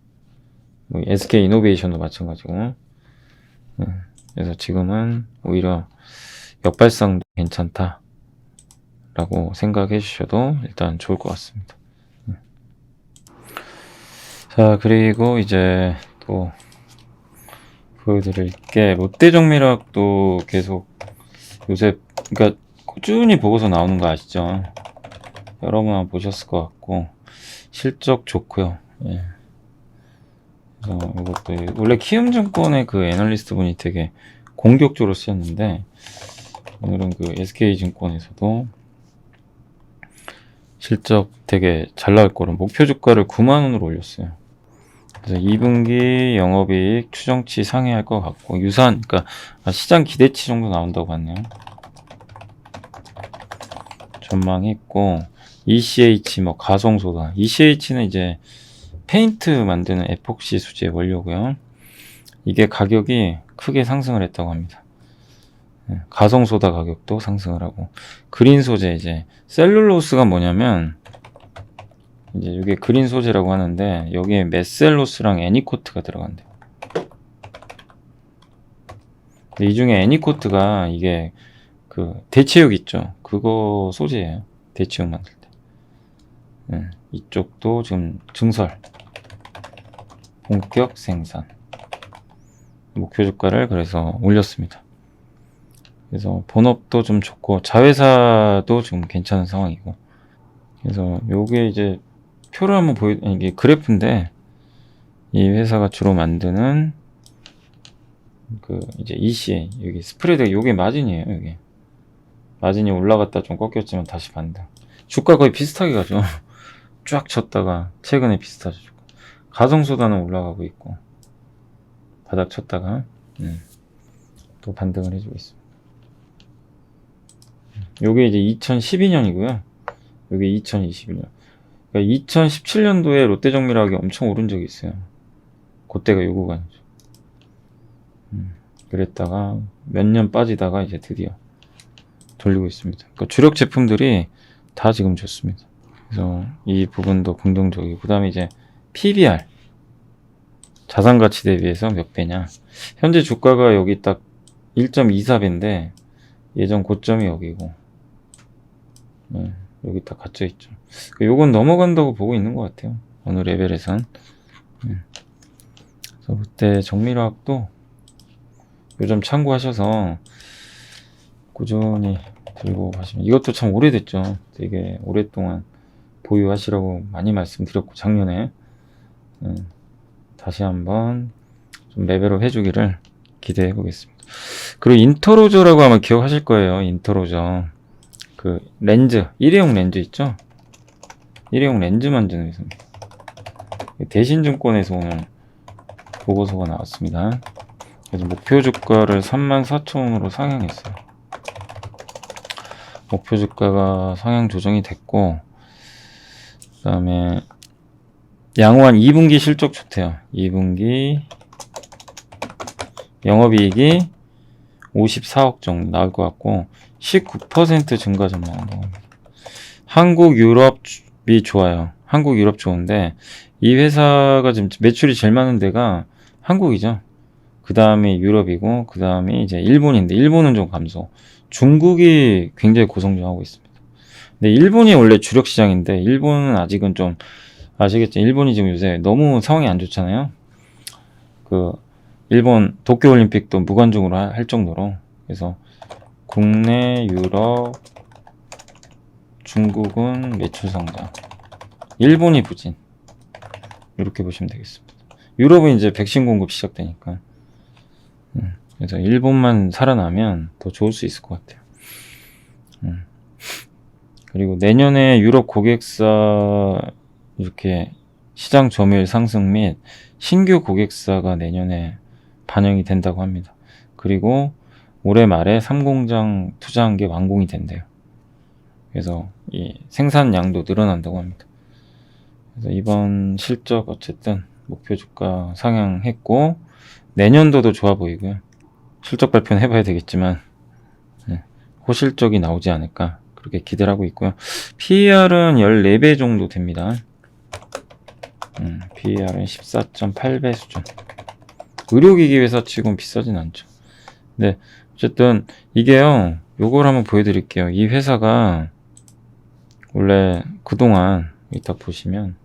뭐 SK 이노베이션도 마찬가지고. 그래서 지금은 오히려 역발상도 괜찮다라고 생각해 주셔도 일단 좋을 것 같습니다. 자, 그리고 이제 또 보여드릴 게 롯데정밀화학도 계속 요새 그러니까 꾸준히 보고서 나오는 거 아시죠? 여러분 아마 보셨을 것 같고 실적 좋고요. 그래서 이것도 원래 키움증권의 그 애널리스트 분이 되게 공격적으로 쓰였는데 오늘은 그 SK증권에서도 실적 되게 잘 나올 거로 목표 주가를 9만원으로 올렸어요. 그래서 2분기 영업이익 추정치 상회할 것 같고 유사한, 그러니까 시장 기대치 정도 나온다고 봤네요. 전망했고 ECH 뭐 가성소다. ECH는 이제 페인트 만드는 에폭시 수제 원료고요. 이게 가격이 크게 상승을 했다고 합니다. 가성소다 가격도 상승을 하고 그린 소재, 이제 셀룰로스가 뭐냐면 이제 이게 그린 소재라고 하는데 여기에 메셀로스랑 애니코트가 들어간대요. 이 중에 애니코트가 이게 그 대체육 있죠. 그거 소재예요. 대체육 만들 때. 이쪽도 지금 증설 본격 생산 목표 주가를 그래서 올렸습니다. 그래서 본업도 좀 좋고 자회사도 지금 괜찮은 상황이고, 그래서 요게 이제 표를 한번 이게 그래프인데 이 회사가 주로 만드는 그 이제 ECA 여기 스프레드, 요게 마진이에요. 여기 마진이 올라갔다 좀 꺾였지만 다시 반등. 주가 거의 비슷하게 가죠. 쫙 쳤다가 최근에 비슷하죠. 가성소다는 올라가고 있고 바닥 쳤다가 또 반등을 해주고 있습니다. 요게 이제 2012년이고요. 요게 2021년. 그러니까 2017년도에 롯데정밀화학이 엄청 오른 적이 있어요. 그때가 요 구간이죠. 그랬다가 몇 년 빠지다가 이제 드디어 돌리고 있습니다. 그러니까 주력 제품들이 다 지금 좋습니다. 그래서 이 부분도 긍정적이고, 그 다음에 이제 PBR 자산 가치 대비해서 몇 배냐. 현재 주가가 여기 딱 1.24배인데 예전 고점이 여기고, 여기 딱 갇혀 있죠. 요건 넘어간다고 보고 있는 것 같아요. 어느 레벨에선. 그래서 그때 정밀화학도 요점 참고하셔서 꾸준히 들고 가시면, 이것도 참 오래됐죠. 되게 오랫동안 보유하시라고 많이 말씀드렸고 작년에 다시 한번 좀 레벨업 해주기를 기대해 보겠습니다. 그리고 인터로저라고 아마 기억하실 거예요. 인터로저 그 렌즈, 일회용 렌즈 있죠? 일회용 렌즈 만드는 회사입니다. 대신증권에서 오늘 보고서가 나왔습니다. 그래서 목표 주가를 34,000원으로 상향했어요. 목표 주가가 상향 조정이 됐고, 그 다음에 양호한 2분기 실적 좋대요. 2분기 영업이익이 54억 정도 나올 것 같고 19% 증가 전망한다고 합니다. 한국 유럽이 좋아요. 한국 유럽 좋은데 이 회사가 지금 매출이 제일 많은 데가 한국이죠. 그 다음에 유럽이고 그 다음에 이제 일본인데 일본은 좀 감소. 중국이 굉장히 고성장하고 있습니다. 근데 일본이 원래 주력 시장인데 일본은 아직은 좀 아시겠죠? 일본이 지금 요새 너무 상황이 안 좋잖아요. 그 일본 도쿄올림픽도 무관중으로 할 정도로. 그래서 국내, 유럽, 중국은 매출 성장, 일본이 부진, 이렇게 보시면 되겠습니다. 유럽은 이제 백신 공급 시작되니까. 그래서 일본만 살아나면 더 좋을 수 있을 것 같아요. 그리고 내년에 유럽 고객사 이렇게 시장 점유율 상승 및 신규 고객사가 내년에 반영이 된다고 합니다. 그리고 올해 말에 3공장 투자한 게 완공이 된대요. 그래서 이 생산량도 늘어난다고 합니다. 그래서 이번 실적 어쨌든 목표 주가 상향했고 내년도도 좋아 보이고요. 실적 발표는 해봐야 되겠지만 호실적이 나오지 않을까 그렇게 기대를 하고 있고요. PER은 14배 정도 됩니다. PER은 14.8배 수준. 의료기기 회사 치고는 비싸진 않죠. 근데 어쨌든 이게요, 요걸 한번 보여드릴게요. 이 회사가 원래 그동안 이따 보시면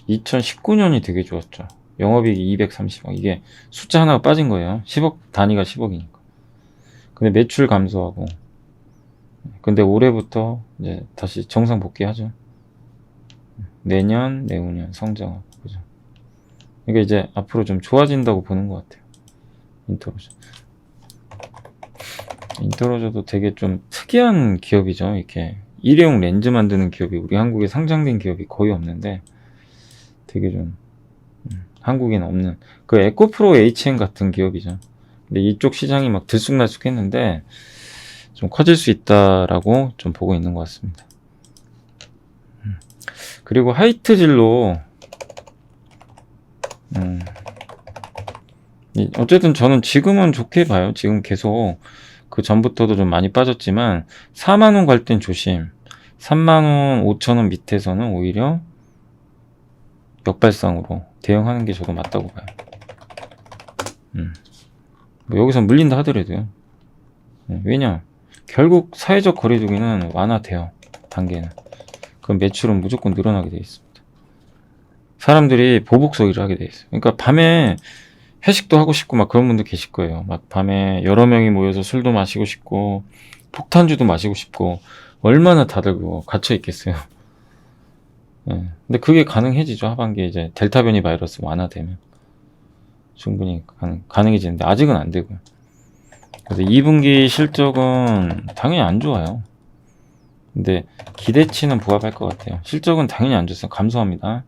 2019년이 되게 좋았죠. 영업이익이 230억. 이게 숫자 하나가 빠진 거예요. 10억 단위가 10억이니까. 근데 매출 감소하고. 근데 올해부터 이제 다시 정상 복귀하죠. 내년, 내후년 성장하고. 그죠? 그러니까 이제 앞으로 좀 좋아진다고 보는 것 같아요. 인터로저. 인터로저도 되게 좀 특이한 기업이죠. 이렇게 일회용 렌즈 만드는 기업이 우리 한국에 상장된 기업이 거의 없는데 되게 좀 한국에는 없는 그 에코프로 HN 같은 기업이죠. 근데 이쪽 시장이 막 들쑥날쑥했는데 좀 커질 수 있다라고 좀 보고 있는 것 같습니다. 그리고 하이트 진로 어쨌든 저는 지금은 좋게 봐요. 지금 계속 그 전부터도 좀 많이 빠졌지만 4만원 갈 땐 조심. 3만원 5천원 밑에서는 오히려 역발상으로 대응하는 게 저도 맞다고 봐요. 뭐 여기서 물린다 하더라도요. 왜냐 결국 사회적 거리두기는 완화돼요. 단계는. 그럼 매출은 무조건 늘어나게 돼 있습니다. 사람들이 보복 소비를 하게 돼 있어요. 그러니까 밤에 회식도 하고 싶고 막 그런 분도 계실 거예요. 막 밤에 여러 명이 모여서 술도 마시고 싶고 폭탄주도 마시고 싶고 얼마나 다들 그거 갇혀 있겠어요. 근데 그게 가능해지죠. 하반기에 이제 델타 변이 바이러스 완화되면 충분히 가능해지는데 아직은 안 되고요. 그래서 2분기 실적은 당연히 안 좋아요. 근데 기대치는 부합할 것 같아요. 실적은 당연히 안 좋았어요. 감소합니다.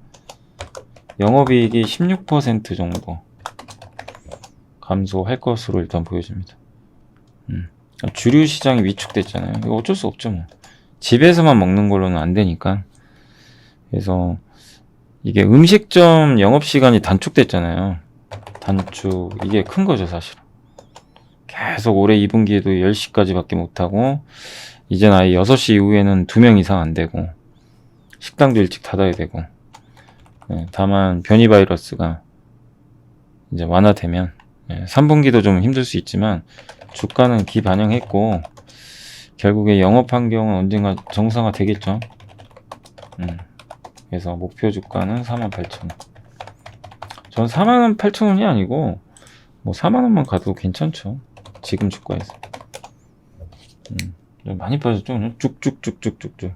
영업이익이 16% 정도 감소할 것으로 일단 보여집니다. 주류 시장이 위축됐잖아요. 이거 어쩔 수 없죠. 뭐. 집에서만 먹는 걸로는 안 되니까. 그래서 이게 음식점 영업시간이 단축됐잖아요. 단축. 이게 큰 거죠, 사실. 계속 올해 2분기에도 10시까지 밖에 못하고, 이제는 아예 6시 이후에는 2명 이상 안 되고, 식당도 일찍 닫아야 되고, 다만 변이 바이러스가 이제 완화되면, 3분기도 좀 힘들 수 있지만, 주가는 기반영했고, 결국에 영업 환경은 언젠가 정상화 되겠죠. 그래서 목표 주가는 48,000원. 전 48,000원이 아니고 뭐 4만원만 가도 괜찮죠. 지금 주가에서. 많이 빠졌죠. 쭉쭉쭉쭉쭉쭉.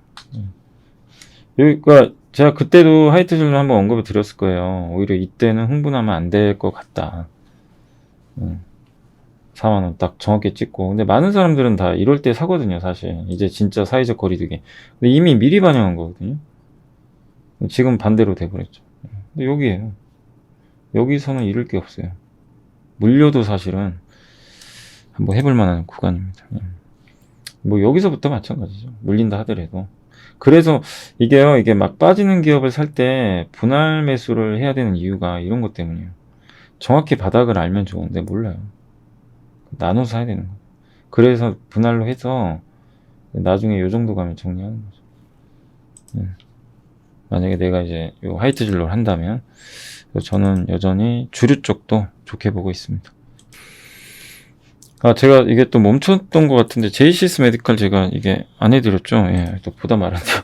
여기가 제가 그때도 하이트 진로 한번 언급을 드렸을 거예요. 오히려 이때는 흥분하면 안 될 것 같다. 4만원 딱 정확히 찍고. 근데 많은 사람들은 다 이럴 때 사거든요, 사실. 이제 진짜 사회적 거리두기. 근데 이미 미리 반영한 거거든요. 지금 반대로 돼버렸죠. 근데 여기에요. 여기서는 잃을 게 없어요. 물려도 사실은 한번 해볼 만한 구간입니다. 뭐 여기서부터 마찬가지죠. 물린다 하더라도. 그래서 이게요, 이게 막 빠지는 기업을 살 때 분할 매수를 해야 되는 이유가 이런 것 때문이에요. 정확히 바닥을 알면 좋은데 몰라요. 나눠서 사야 되는 거예요. 그래서 분할로 해서 나중에 요 정도 가면 정리하는 거죠. 만약에 내가 이제 요 하이트 진로를 한다면 저는 여전히 주류 쪽도 좋게 보고 있습니다. 제가 이게 또 멈췄던 것 같은데 제이시스 메디칼 제가 이게 안 해드렸죠. 예, 또 보다 말았네요.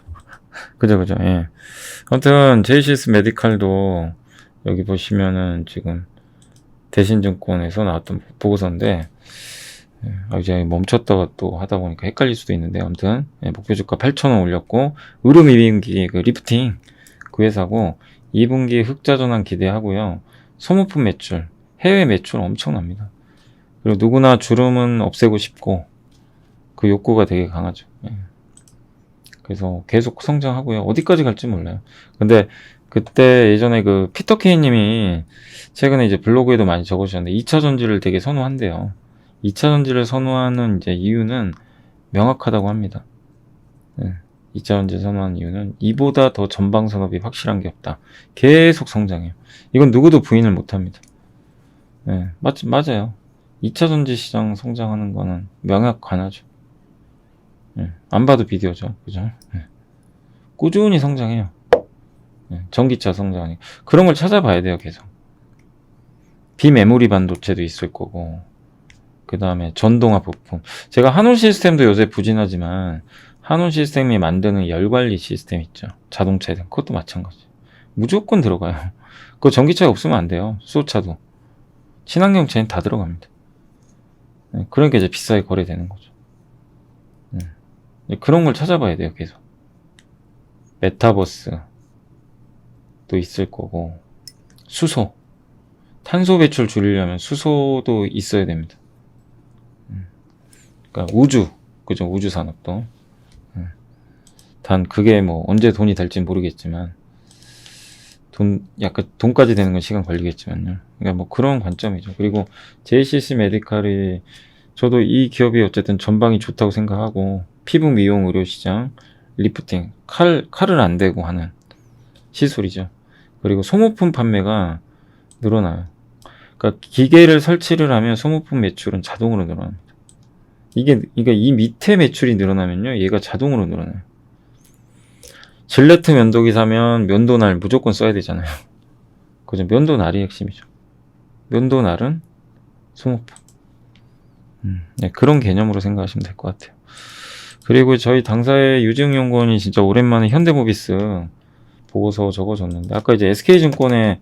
그죠. 예. 아무튼 제이시스 메디칼도 여기 보시면은 지금 대신증권에서 나왔던 보고서인데 이제 멈췄다가 또 하다 보니까 헷갈릴 수도 있는데 아무튼 목표 주가 8,000원 올렸고 의료 미빙기 그 리프팅 그 회사고 2분기 흑자 전환 기대하고요. 소모품 매출 해외 매출 엄청납니다. 그리고 누구나 주름은 없애고 싶고 그 욕구가 되게 강하죠. 그래서 계속 성장하고요. 어디까지 갈지 몰라요. 근데 그때 예전에 그 피터 케이 님이 최근에 이제 블로그에도 많이 적으셨는데 2차 전지를 되게 선호한대요. 2차 전지를 선호하는 이제 이유는 명확하다고 합니다. 2차 전지 선호하는 이유는 이보다 더 전방 산업이 확실한 게 없다. 계속 성장해요. 이건 누구도 부인을 못 합니다. 맞아요. 2차 전지 시장 성장하는 거는 명확하죠. 안 봐도 비디오죠. 그죠? 꾸준히 성장해요. 전기차 성장하니 그런 걸 찾아봐야 돼요. 계속 비메모리 반도체도 있을 거고 그 다음에 전동화 부품 제가 한온 시스템도 요새 부진하지만 한온 시스템이 만드는 열관리 시스템 있죠. 자동차에 대한 그것도 마찬가지 무조건 들어가요. 그거 전기차가 없으면 안 돼요. 수소차도 친환경차는 다 들어갑니다. 그러니까 이제 비싸게 거래되는 거죠. 그런 걸 찾아봐야 돼요. 계속 메타버스 또 있을 거고 수소 탄소 배출 줄이려면 수소도 있어야 됩니다. 그러니까 그죠? 우주 산업도 단 그게 뭐 언제 돈이 될지 모르겠지만 약간 돈까지 되는 건 시간 걸리겠지만요. 그러니까 뭐 그런 관점이죠. 그리고 JCC 메디칼이 저도 이 기업이 어쨌든 전방이 좋다고 생각하고 피부 미용 의료 시장 리프팅 칼을 안 대고 하는 시술이죠. 그리고 소모품 판매가 늘어나요. 그러니까 기계를 설치를 하면 소모품 매출은 자동으로 늘어납니다. 이게 이 밑에 매출이 늘어나면요, 얘가 자동으로 늘어나요. 질레트 면도기 사면 면도날 무조건 써야 되잖아요. 그죠? 면도날이 핵심이죠. 면도날은 소모품. 그런 개념으로 생각하시면 될 것 같아요. 그리고 저희 당사의 유지흥 연구원이 진짜 오랜만에 현대모비스 보고서 적어줬는데 아까 이제 SK증권에서도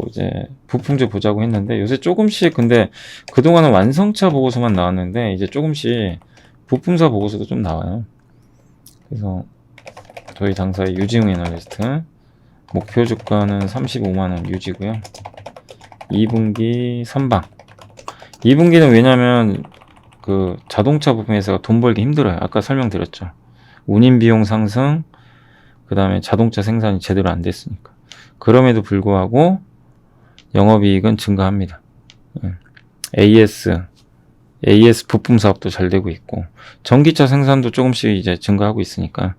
이제 부품주 보자고 했는데 요새 조금씩 근데 그동안은 완성차 보고서만 나왔는데 이제 조금씩 부품사 보고서도 좀 나와요. 그래서 저희 당사의 유지흥 애널리스트 목표 주가는 35만원 유지고요. 2분기 선방 2분기는 왜냐면 그 자동차 부품 회사가 돈 벌기 힘들어요. 아까 설명드렸죠. 운임 비용 상승 그 다음에 자동차 생산이 제대로 안 됐으니까. 그럼에도 불구하고 영업이익은 증가합니다. AS 부품 사업도 잘 되고 있고 전기차 생산도 조금씩 이제 증가하고 있으니까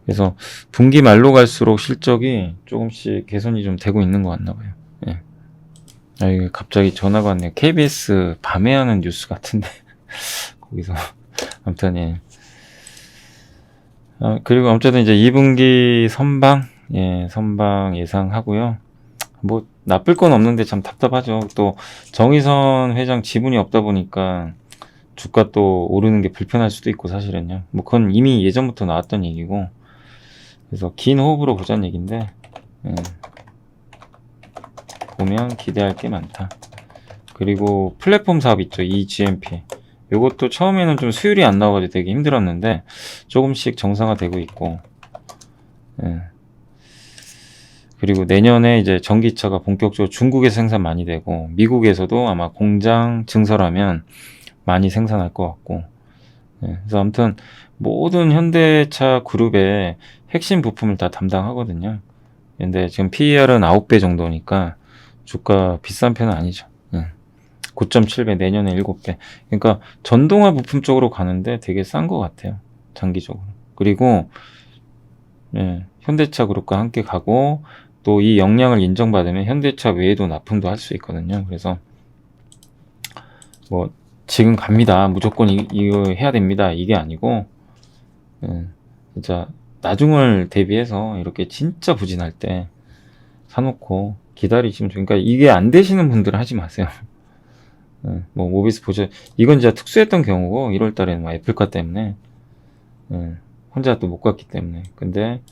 그래서 분기 말로 갈수록 실적이 조금씩 개선이 좀 되고 있는 것 같나 봐요. 이게 갑자기 전화가 왔네요. KBS 밤에 하는 뉴스 같은데 거기서 아무튼 예. 그리고 어쨌든 이제 2분기 선방 예상하고요. 뭐 나쁠 건 없는데 참 답답하죠. 또 정의선 회장 지분이 없다 보니까 주가 또 오르는 게 불편할 수도 있고 사실은요. 뭐 그건 이미 예전부터 나왔던 얘기고 그래서 긴 호흡으로 보자는 얘기인데 보면 기대할 게 많다. 그리고 플랫폼 사업 있죠. eGMP. 요것도 처음에는 좀 수율이 안 나와가지고 되게 힘들었는데 조금씩 정상화되고 있고 그리고 내년에 이제 전기차가 본격적으로 중국에서 생산 많이 되고 미국에서도 아마 공장 증설하면 많이 생산할 것 같고 그래서 아무튼 모든 현대차 그룹의 핵심 부품을 다 담당하거든요. 근데 지금 PER은 9배 정도니까 주가 비싼 편은 아니죠. 9.7배, 내년에 7배. 그러니까 전동화 부품 쪽으로 가는데 되게 싼 것 같아요. 장기적으로. 그리고 예, 현대차 그룹과 함께 가고 또 이 역량을 인정받으면 현대차 외에도 납품도 할 수 있거든요. 그래서 뭐 지금 갑니다. 무조건 이거 해야 됩니다. 이게 아니고 진짜 나중을 대비해서 이렇게 진짜 부진할 때 사놓고 기다리시면 좋으니까 이게 안 되시는 분들은 하지 마세요. 뭐 모비스 보셔. 이건 진짜 특수했던 경우고 1월 달에는 뭐 애플카 때문에 혼자 또 못 갔기 때문에. 근데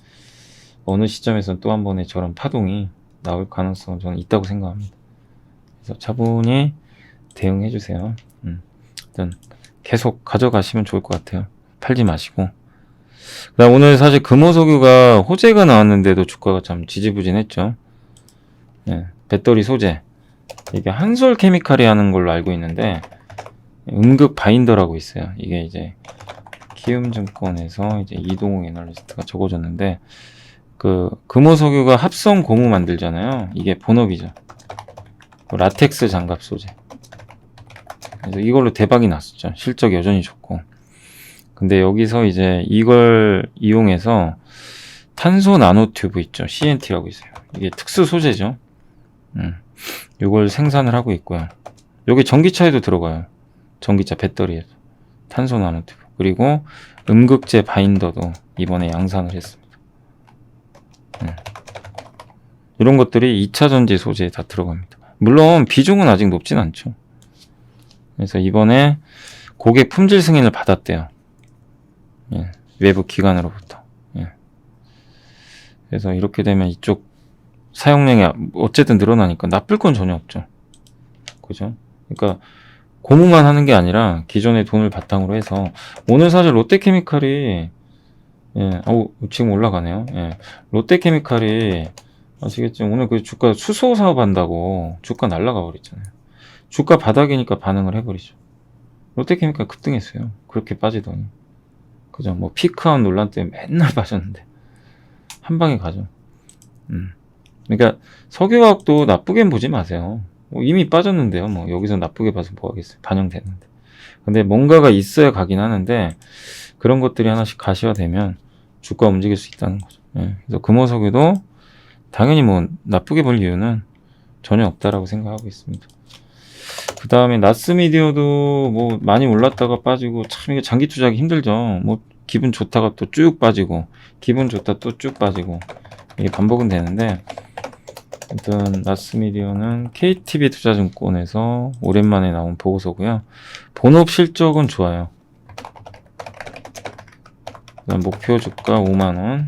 어느 시점에서는 또 한 번의 저런 파동이 나올 가능성은 저는 있다고 생각합니다. 그래서 차분히 대응해 주세요. 일단 계속 가져가시면 좋을 것 같아요. 팔지 마시고. 그다음 오늘 사실 금호석유가 호재가 나왔는데도 주가가 참 지지부진했죠. 배터리 소재. 이게 한솔 케미칼이 하는 걸로 알고 있는데 음극 바인더라고 있어요. 이게 이제 키움증권에서 이제 이동욱 애널리스트가 적어줬는데 그 금호석유가 합성 고무 만들잖아요. 이게 본업이죠. 라텍스 장갑 소재. 그래서 이걸로 대박이 났었죠. 실적 여전히 좋고. 근데 여기서 이제 이걸 이용해서 탄소 나노튜브 있죠. CNT라고 있어요. 이게 특수 소재죠. 이걸 생산을 하고 있고요. 여기 전기차에도 들어가요. 전기차 배터리에도. 탄소 나노튜브. 그리고 음극재 바인더도 이번에 양산을 했습니다. 이런 것들이 2차 전지 소재에 다 들어갑니다. 물론 비중은 아직 높진 않죠. 그래서 이번에 고객 품질 승인을 받았대요. 외부 기관으로부터. 그래서 이렇게 되면 이쪽 사용량이 어쨌든 늘어나니까 나쁠 건 전혀 없죠. 그죠? 그러니까 고무만 하는 게 아니라 기존의 돈을 바탕으로 해서 오늘 사실 롯데케미칼이 지금 올라가네요. 롯데케미칼이 아시겠지만 오늘 그 주가 수소 사업한다고 주가 날라가 버렸잖아요. 주가 바닥이니까 반응을 해버리죠. 롯데케미칼 급등했어요. 그렇게 빠지더니. 그죠? 뭐 피크아웃 논란 때문에 맨날 빠졌는데 한 방에 가죠. 그러니까 석유화학도 나쁘게 보지 마세요. 이미 빠졌는데요. 뭐 여기서 나쁘게 봐서 뭐 하겠어요. 반영되는데. 근데 뭔가가 있어야 가긴 하는데 그런 것들이 하나씩 가시화되면 주가 움직일 수 있다는 거죠. 그래서 금호석유도 당연히 뭐 나쁘게 볼 이유는 전혀 없다라고 생각하고 있습니다. 그 다음에 나스미디어도 뭐 많이 올랐다가 빠지고 참 이게 장기 투자하기 힘들죠. 뭐 기분 좋다가 또 쭉 빠지고 기분 좋다 또 쭉 빠지고 이게 반복은 되는데 일단 나스미디어는 KTB 투자증권에서 오랜만에 나온 보고서고요. 본업 실적은 좋아요. 그다음 목표 주가 5만원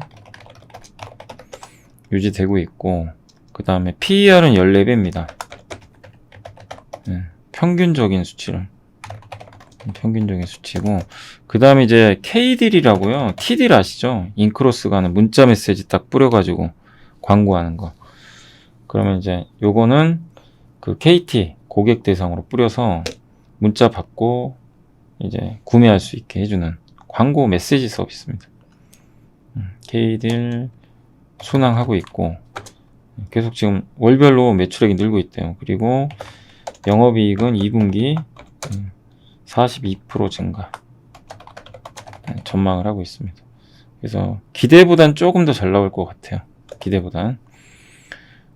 유지되고 있고 그 다음에 PER은 14배입니다. 평균적인 수치를 평균적인 수치고 그 다음에 이제 KDI라고요. TDI를 아시죠? 인크로스가 하는 문자 메시지 딱 뿌려가지고 광고하는 거. 그러면 이제 요거는 그 KT 고객 대상으로 뿌려서 문자 받고 이제 구매할 수 있게 해주는 광고 메시지 서비스입니다. KDI를 순항하고 있고 계속 지금 월별로 매출액이 늘고 있대요. 그리고 영업이익은 2분기 42% 증가 전망을 하고 있습니다. 그래서 기대보단 조금 더 잘 나올 것 같아요. 기대보단.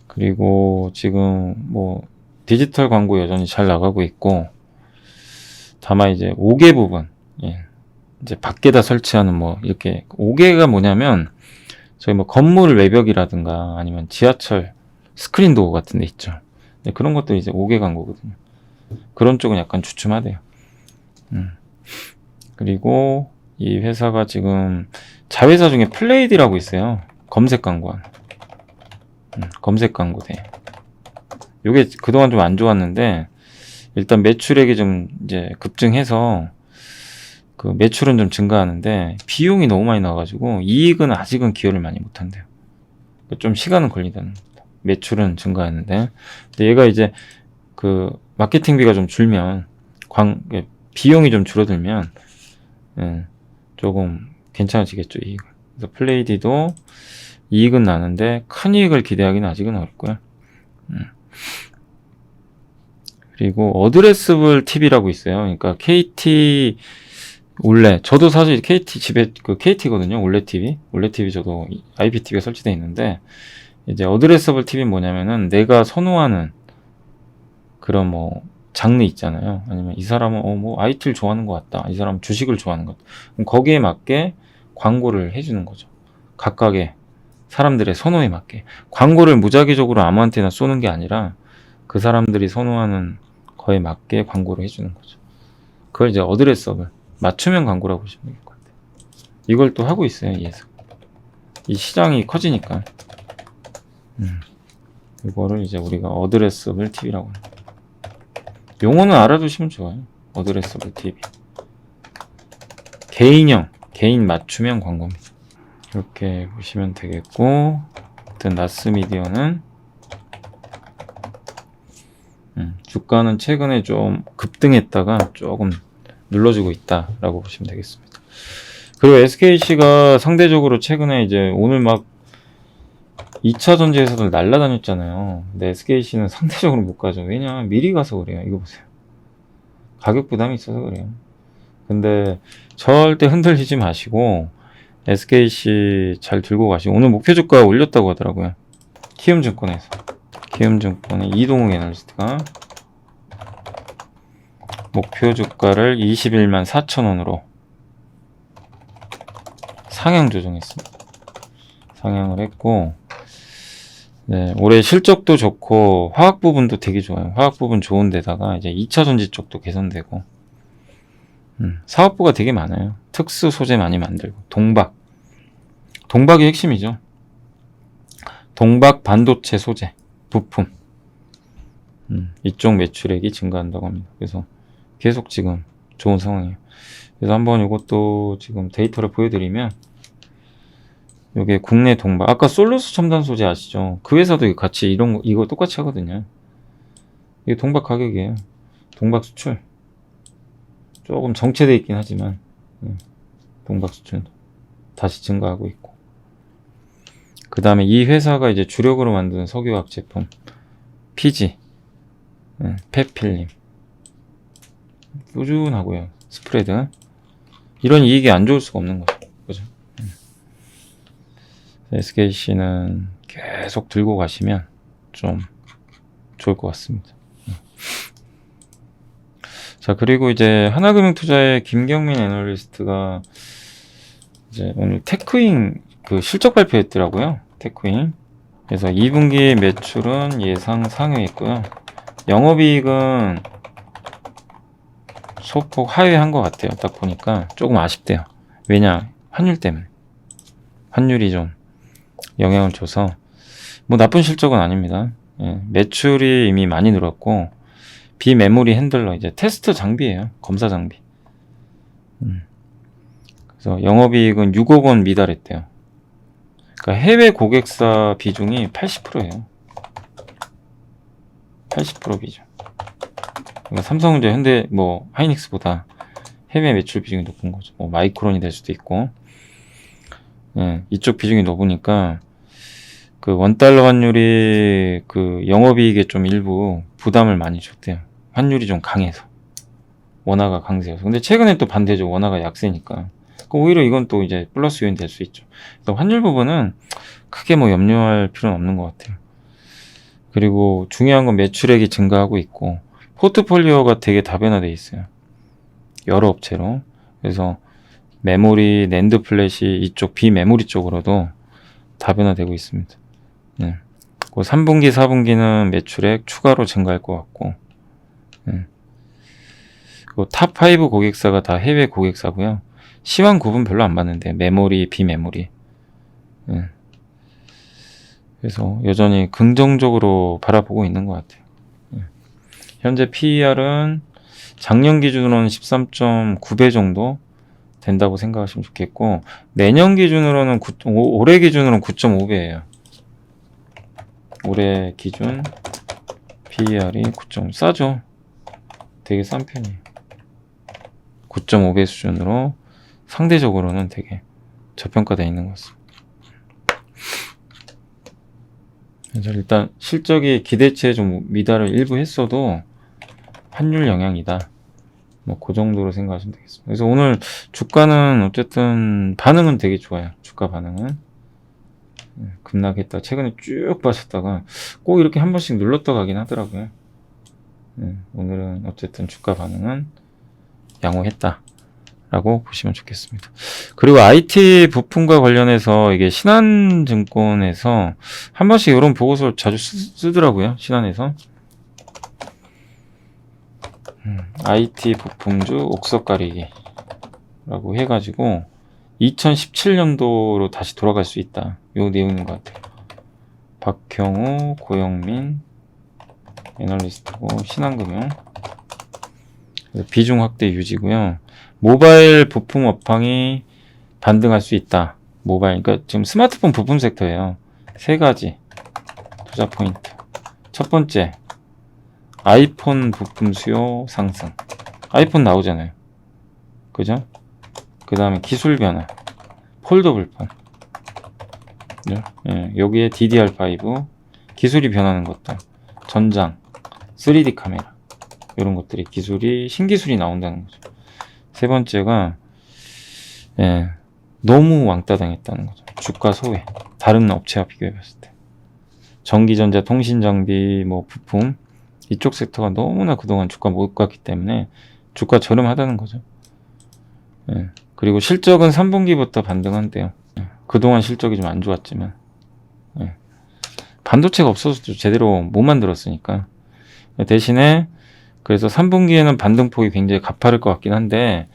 그리고 지금 뭐 디지털 광고 여전히 잘 나가고 있고 다만 이제 5개 부분 이제 밖에다 설치하는 뭐 이렇게 5개가 뭐냐면 저희 뭐 건물 외벽이라든가 아니면 지하철 스크린 도어 같은 데 있죠. 그런 것들이 이제 5개 광고거든요. 그런 쪽은 약간 주춤하대요. 그리고 이 회사가 지금 자회사 중에 플레이디라고 있어요. 검색 광고한. 검색 광고대. 요게 그동안 좀 안 좋았는데 일단 매출액이 좀 이제 급증해서 그 매출은 좀 증가하는데 비용이 너무 많이 나와가지고 이익은 아직은 기여를 많이 못한대요. 좀 시간은 걸린다는 겁니다. 매출은 증가하는데 근데 얘가 이제 그 마케팅비가 좀 줄면 비용이 좀 줄어들면 조금 괜찮아지겠죠. 이익. 그래서 플레이디도 이익은 나는데 큰 이익을 기대하기는 아직은 어렵고요. 그리고 어드레스블 TV라고 있어요. 그러니까 KT 올레, 저도 사실 KT 집에 그 KT거든요. 올레 TV 저도 IPTV가 설치되어 있는데, 이제 어드레서블 TV는 뭐냐면은 내가 선호하는 그런 뭐 장르 있잖아요. 아니면 이 사람은 뭐 IT를 좋아하는 것 같다. 이 사람은 주식을 좋아하는 것 같다. 그럼 거기에 맞게 광고를 해주는 거죠. 각각의 사람들의 선호에 맞게. 광고를 무작위적으로 아무한테나 쏘는 게 아니라 그 사람들이 선호하는 거에 맞게 광고를 해주는 거죠. 그걸 이제 어드레서블, 맞춤형 광고라고 보시면 될 것 같아요. 이걸 또 하고 있어요. 이 시장이 커지니까. 이거를 이제 우리가 어드레서블 TV라고 합니다. 용어는 알아두시면 좋아요. 어드레서블 TV. 개인형, 개인 맞춤형 광고입니다. 이렇게 보시면 되겠고, 아무튼 나스미디어는 주가는 최근에 좀 급등했다가 조금 눌러주고 있다라고 보시면 되겠습니다. 그리고 SKC가 상대적으로 최근에 이제 오늘 막 2차 전지에서도 날라다녔잖아요. 근데 SKC는 상대적으로 못 가죠. 왜냐, 미리 가서 그래요. 이거 보세요. 가격 부담이 있어서 그래요. 근데 절대 흔들리지 마시고 SKC 잘 들고 가시고, 오늘 목표 주가 올렸다고 하더라고요. 키움증권에서. 키움증권의 이동욱 애널리스트가 목표 주가를 21만 4천원으로 상향 조정했습니다. 상향을 했고, 네, 올해 실적도 좋고 화학 부분도 되게 좋아요. 화학 부분 좋은 데다가 이제 2차 전지 쪽도 개선되고, 사업부가 되게 많아요. 특수 소재 많이 만들고, 동박이 핵심이죠. 동박 반도체 소재 부품, 이쪽 매출액이 증가한다고 합니다. 그래서 계속 지금 좋은 상황이에요. 그래서 한번 이것도 지금 데이터를 보여드리면, 요게 국내 동박, 아까 솔루스 첨단 소재 아시죠? 그 회사도 같이 이거 똑같이 하거든요. 이게 동박 가격이에요. 동박 수출 조금 정체되어 있긴 하지만 동박 수출 다시 증가하고 있고, 그 다음에 이 회사가 이제 주력으로 만드는 석유화학 제품 PG, 페필림, 꾸준하고요. 스프레드, 이런 이익이 안 좋을 수가 없는 거죠. 그죠? SKC는 계속 들고 가시면 좀 좋을 것 같습니다. 자, 그리고 이제 하나금융투자의 김경민 애널리스트가 이제 오늘 테크윙 그 실적 발표했더라고요. 테크윙. 그래서 2분기 매출은 예상 상회했고요. 영업이익은 소폭 하회한 것 같아요. 딱 보니까 조금 아쉽대요. 왜냐, 환율 때문에. 환율이 좀 영향을 줘서 뭐 나쁜 실적은 아닙니다. 매출이 이미 많이 늘었고, 비메모리 핸들러, 이제 테스트 장비예요. 검사 장비. 그래서 영업이익은 6억 원 미달했대요. 그러니까 해외 고객사 비중이 80%예요. 80% 비중. 그러니까 삼성전자, 현대, 뭐 하이닉스보다 해외 매출 비중이 높은 거죠. 뭐 마이크론이 될 수도 있고, 이쪽 비중이 높으니까 그 원달러 환율이 그 영업이익에 좀 일부 부담을 많이 줬대요. 환율이 좀 강해서, 원화가 강세여서. 근데 최근에 또 반대죠. 원화가 약세니까. 오히려 이건 또 이제 플러스 요인 될 수 있죠. 그래서 환율 부분은 크게 뭐 염려할 필요는 없는 것 같아요. 그리고 중요한 건 매출액이 증가하고 있고, 포트폴리오가 되게 다변화되어 있어요. 여러 업체로. 그래서 메모리, 낸드 플래시, 이쪽 비메모리 쪽으로도 다변화되고 있습니다. 네. 3분기, 4분기는 매출액 추가로 증가할 것 같고, 탑5 고객사가 다 해외 고객사고요. 시황 구분 별로 안 받는데, 메모리, 비메모리. 그래서 여전히 긍정적으로 바라보고 있는 것 같아요. 현재 PER은 작년 기준으로는 13.9배 정도 된다고 생각하시면 좋겠고, 내년 기준으로는 올해 기준으로는 9.5배예요. 올해 기준 PER이 9.5, 싸죠. 되게 싼 편이에요. 9.5배 수준으로 상대적으로는 되게 저평가되어 있는 것 같습니다. 그래서 일단 실적이 기대치에 좀 미달을 일부 했어도 환율 영향이다. 뭐 그 정도로 생각하시면 되겠습니다. 그래서 오늘 주가는 어쨌든 반응은 되게 좋아요. 주가 반응은 급락했다. 최근에 쭉 빠졌다가 꼭 이렇게 한 번씩 눌렀다 가긴 하더라고요. 오늘은 어쨌든 주가 반응은 양호했다 라고 보시면 좋겠습니다. 그리고 IT 부품과 관련해서 이게 신한증권에서 한 번씩 이런 보고서를 자주 쓰더라고요. 신한에서 IT 부품주 옥석 가리기 라고 해가지고 2017년도로 다시 돌아갈 수 있다. 요 내용인 것 같아요. 박형우, 고영민 애널리스트고 신한금융 비중 확대 유지고요. 모바일 부품 업황이 반등할 수 있다. 모바일, 그러니까 지금 스마트폰 부품 섹터예요. 세 가지 투자 포인트. 첫 번째, 아이폰 부품 수요 상승. 아이폰 나오잖아요. 그죠? 그 다음에 기술 변화. 폴더블폰. 네, 여기에 DDR5 기술이 변하는 것들. 전장, 3D 카메라. 이런 것들이 기술이, 신기술이 나온다는 거죠. 세 번째가, 너무 왕따 당했다는 거죠. 주가 소외. 다른 업체와 비교해 봤을 때. 전기전자, 통신장비, 뭐 부품. 이쪽 섹터가 너무나 그동안 주가 못 갔기 때문에 주가 저렴하다는 거죠. 그리고 실적은 3분기부터 반등한대요. 그동안 실적이 좀 안 좋았지만. 반도체가 없어서 제대로 못 만들었으니까. 대신에 그래서 3분기에는 반등폭이 굉장히 가파를 것 같긴 한데,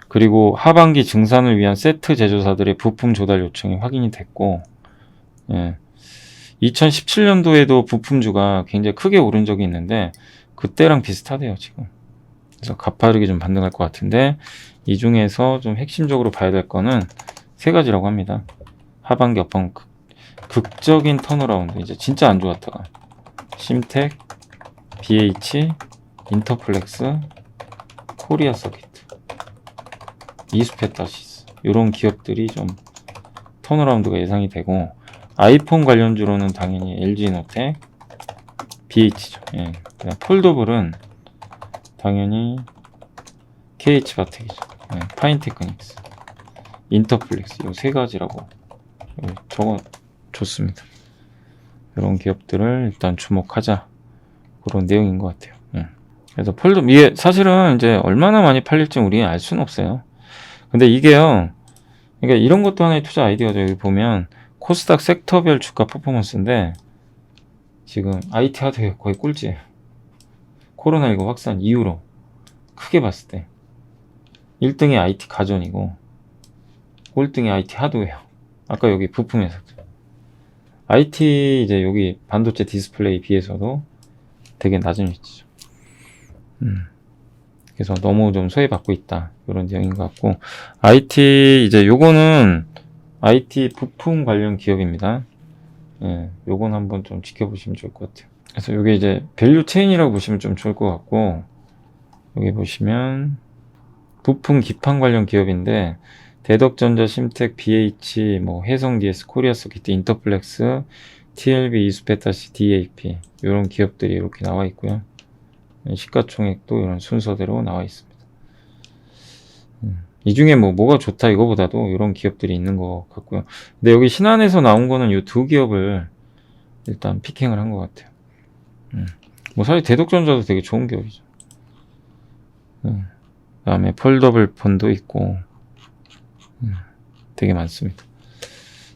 그리고 하반기 증산을 위한 세트 제조사들의 부품 조달 요청이 확인이 됐고, 2017년도에도 부품주가 굉장히 크게 오른 적이 있는데, 그때랑 비슷하대요, 지금. 그래서 가파르게 좀 반등할 것 같은데, 이 중에서 좀 핵심적으로 봐야 될 거는 세 가지라고 합니다. 하반기 업황 극적인 턴어라운드. 이제 진짜 안 좋았다가. 심텍, BH, 인터플렉스, 코리아 서킷, 이스페타시스 이런 기업들이 좀 턴어라운드가 예상이 되고, 아이폰 관련주로는 당연히 LG노텍, BH죠. 그냥 폴더블은 당연히 KH바텍이죠. 파인테크닉스, 인터플렉스 이 세 가지라고 적어 줬습니다. 이런 기업들을 일단 주목하자, 그런 내용인 것 같아요. 그래서 폴더, 이게 사실은 이제 얼마나 많이 팔릴지 우리는 알 수는 없어요. 근데 이게요, 그러니까 이런 것도 하나의 투자 아이디어죠. 여기 보면 코스닥 섹터별 주가 퍼포먼스인데 지금 IT 하드웨어 거의 꼴찌예요. 코로나19 확산 이후로 크게 봤을 때 1등이 IT 가전이고 꼴등이 IT 하드웨어. 아까 여기 부품 회사들. IT 이제 여기 반도체 디스플레이 비해서도 되게 낮은 위치죠. 그래서 너무 좀 소외받고 있다. 이런 내용인 것 같고, IT 이제 요거는 IT 부품 관련 기업입니다. 요건 한번 좀 지켜보시면 좋을 것 같아요. 그래서 요게 이제 밸류 체인이라고 보시면 좀 좋을 것 같고, 여기 보시면 부품 기판 관련 기업인데 대덕전자, 심텍, BH, 뭐 해성 DS, 코리아 서킷, 인터플렉스, TLB, 이스페타시, DAP 이런 기업들이 이렇게 나와 있고요. 시가총액도 이런 순서대로 나와 있습니다. 이 중에 뭐가 좋다 이거보다도 이런 기업들이 있는 것 같고요. 근데 여기 신한에서 나온 거는 이 두 기업을 일단 피킹을 한 것 같아요. 뭐 사실 대덕전자도 되게 좋은 기업이죠. 그다음에 폴더블 폰도 있고 되게 많습니다.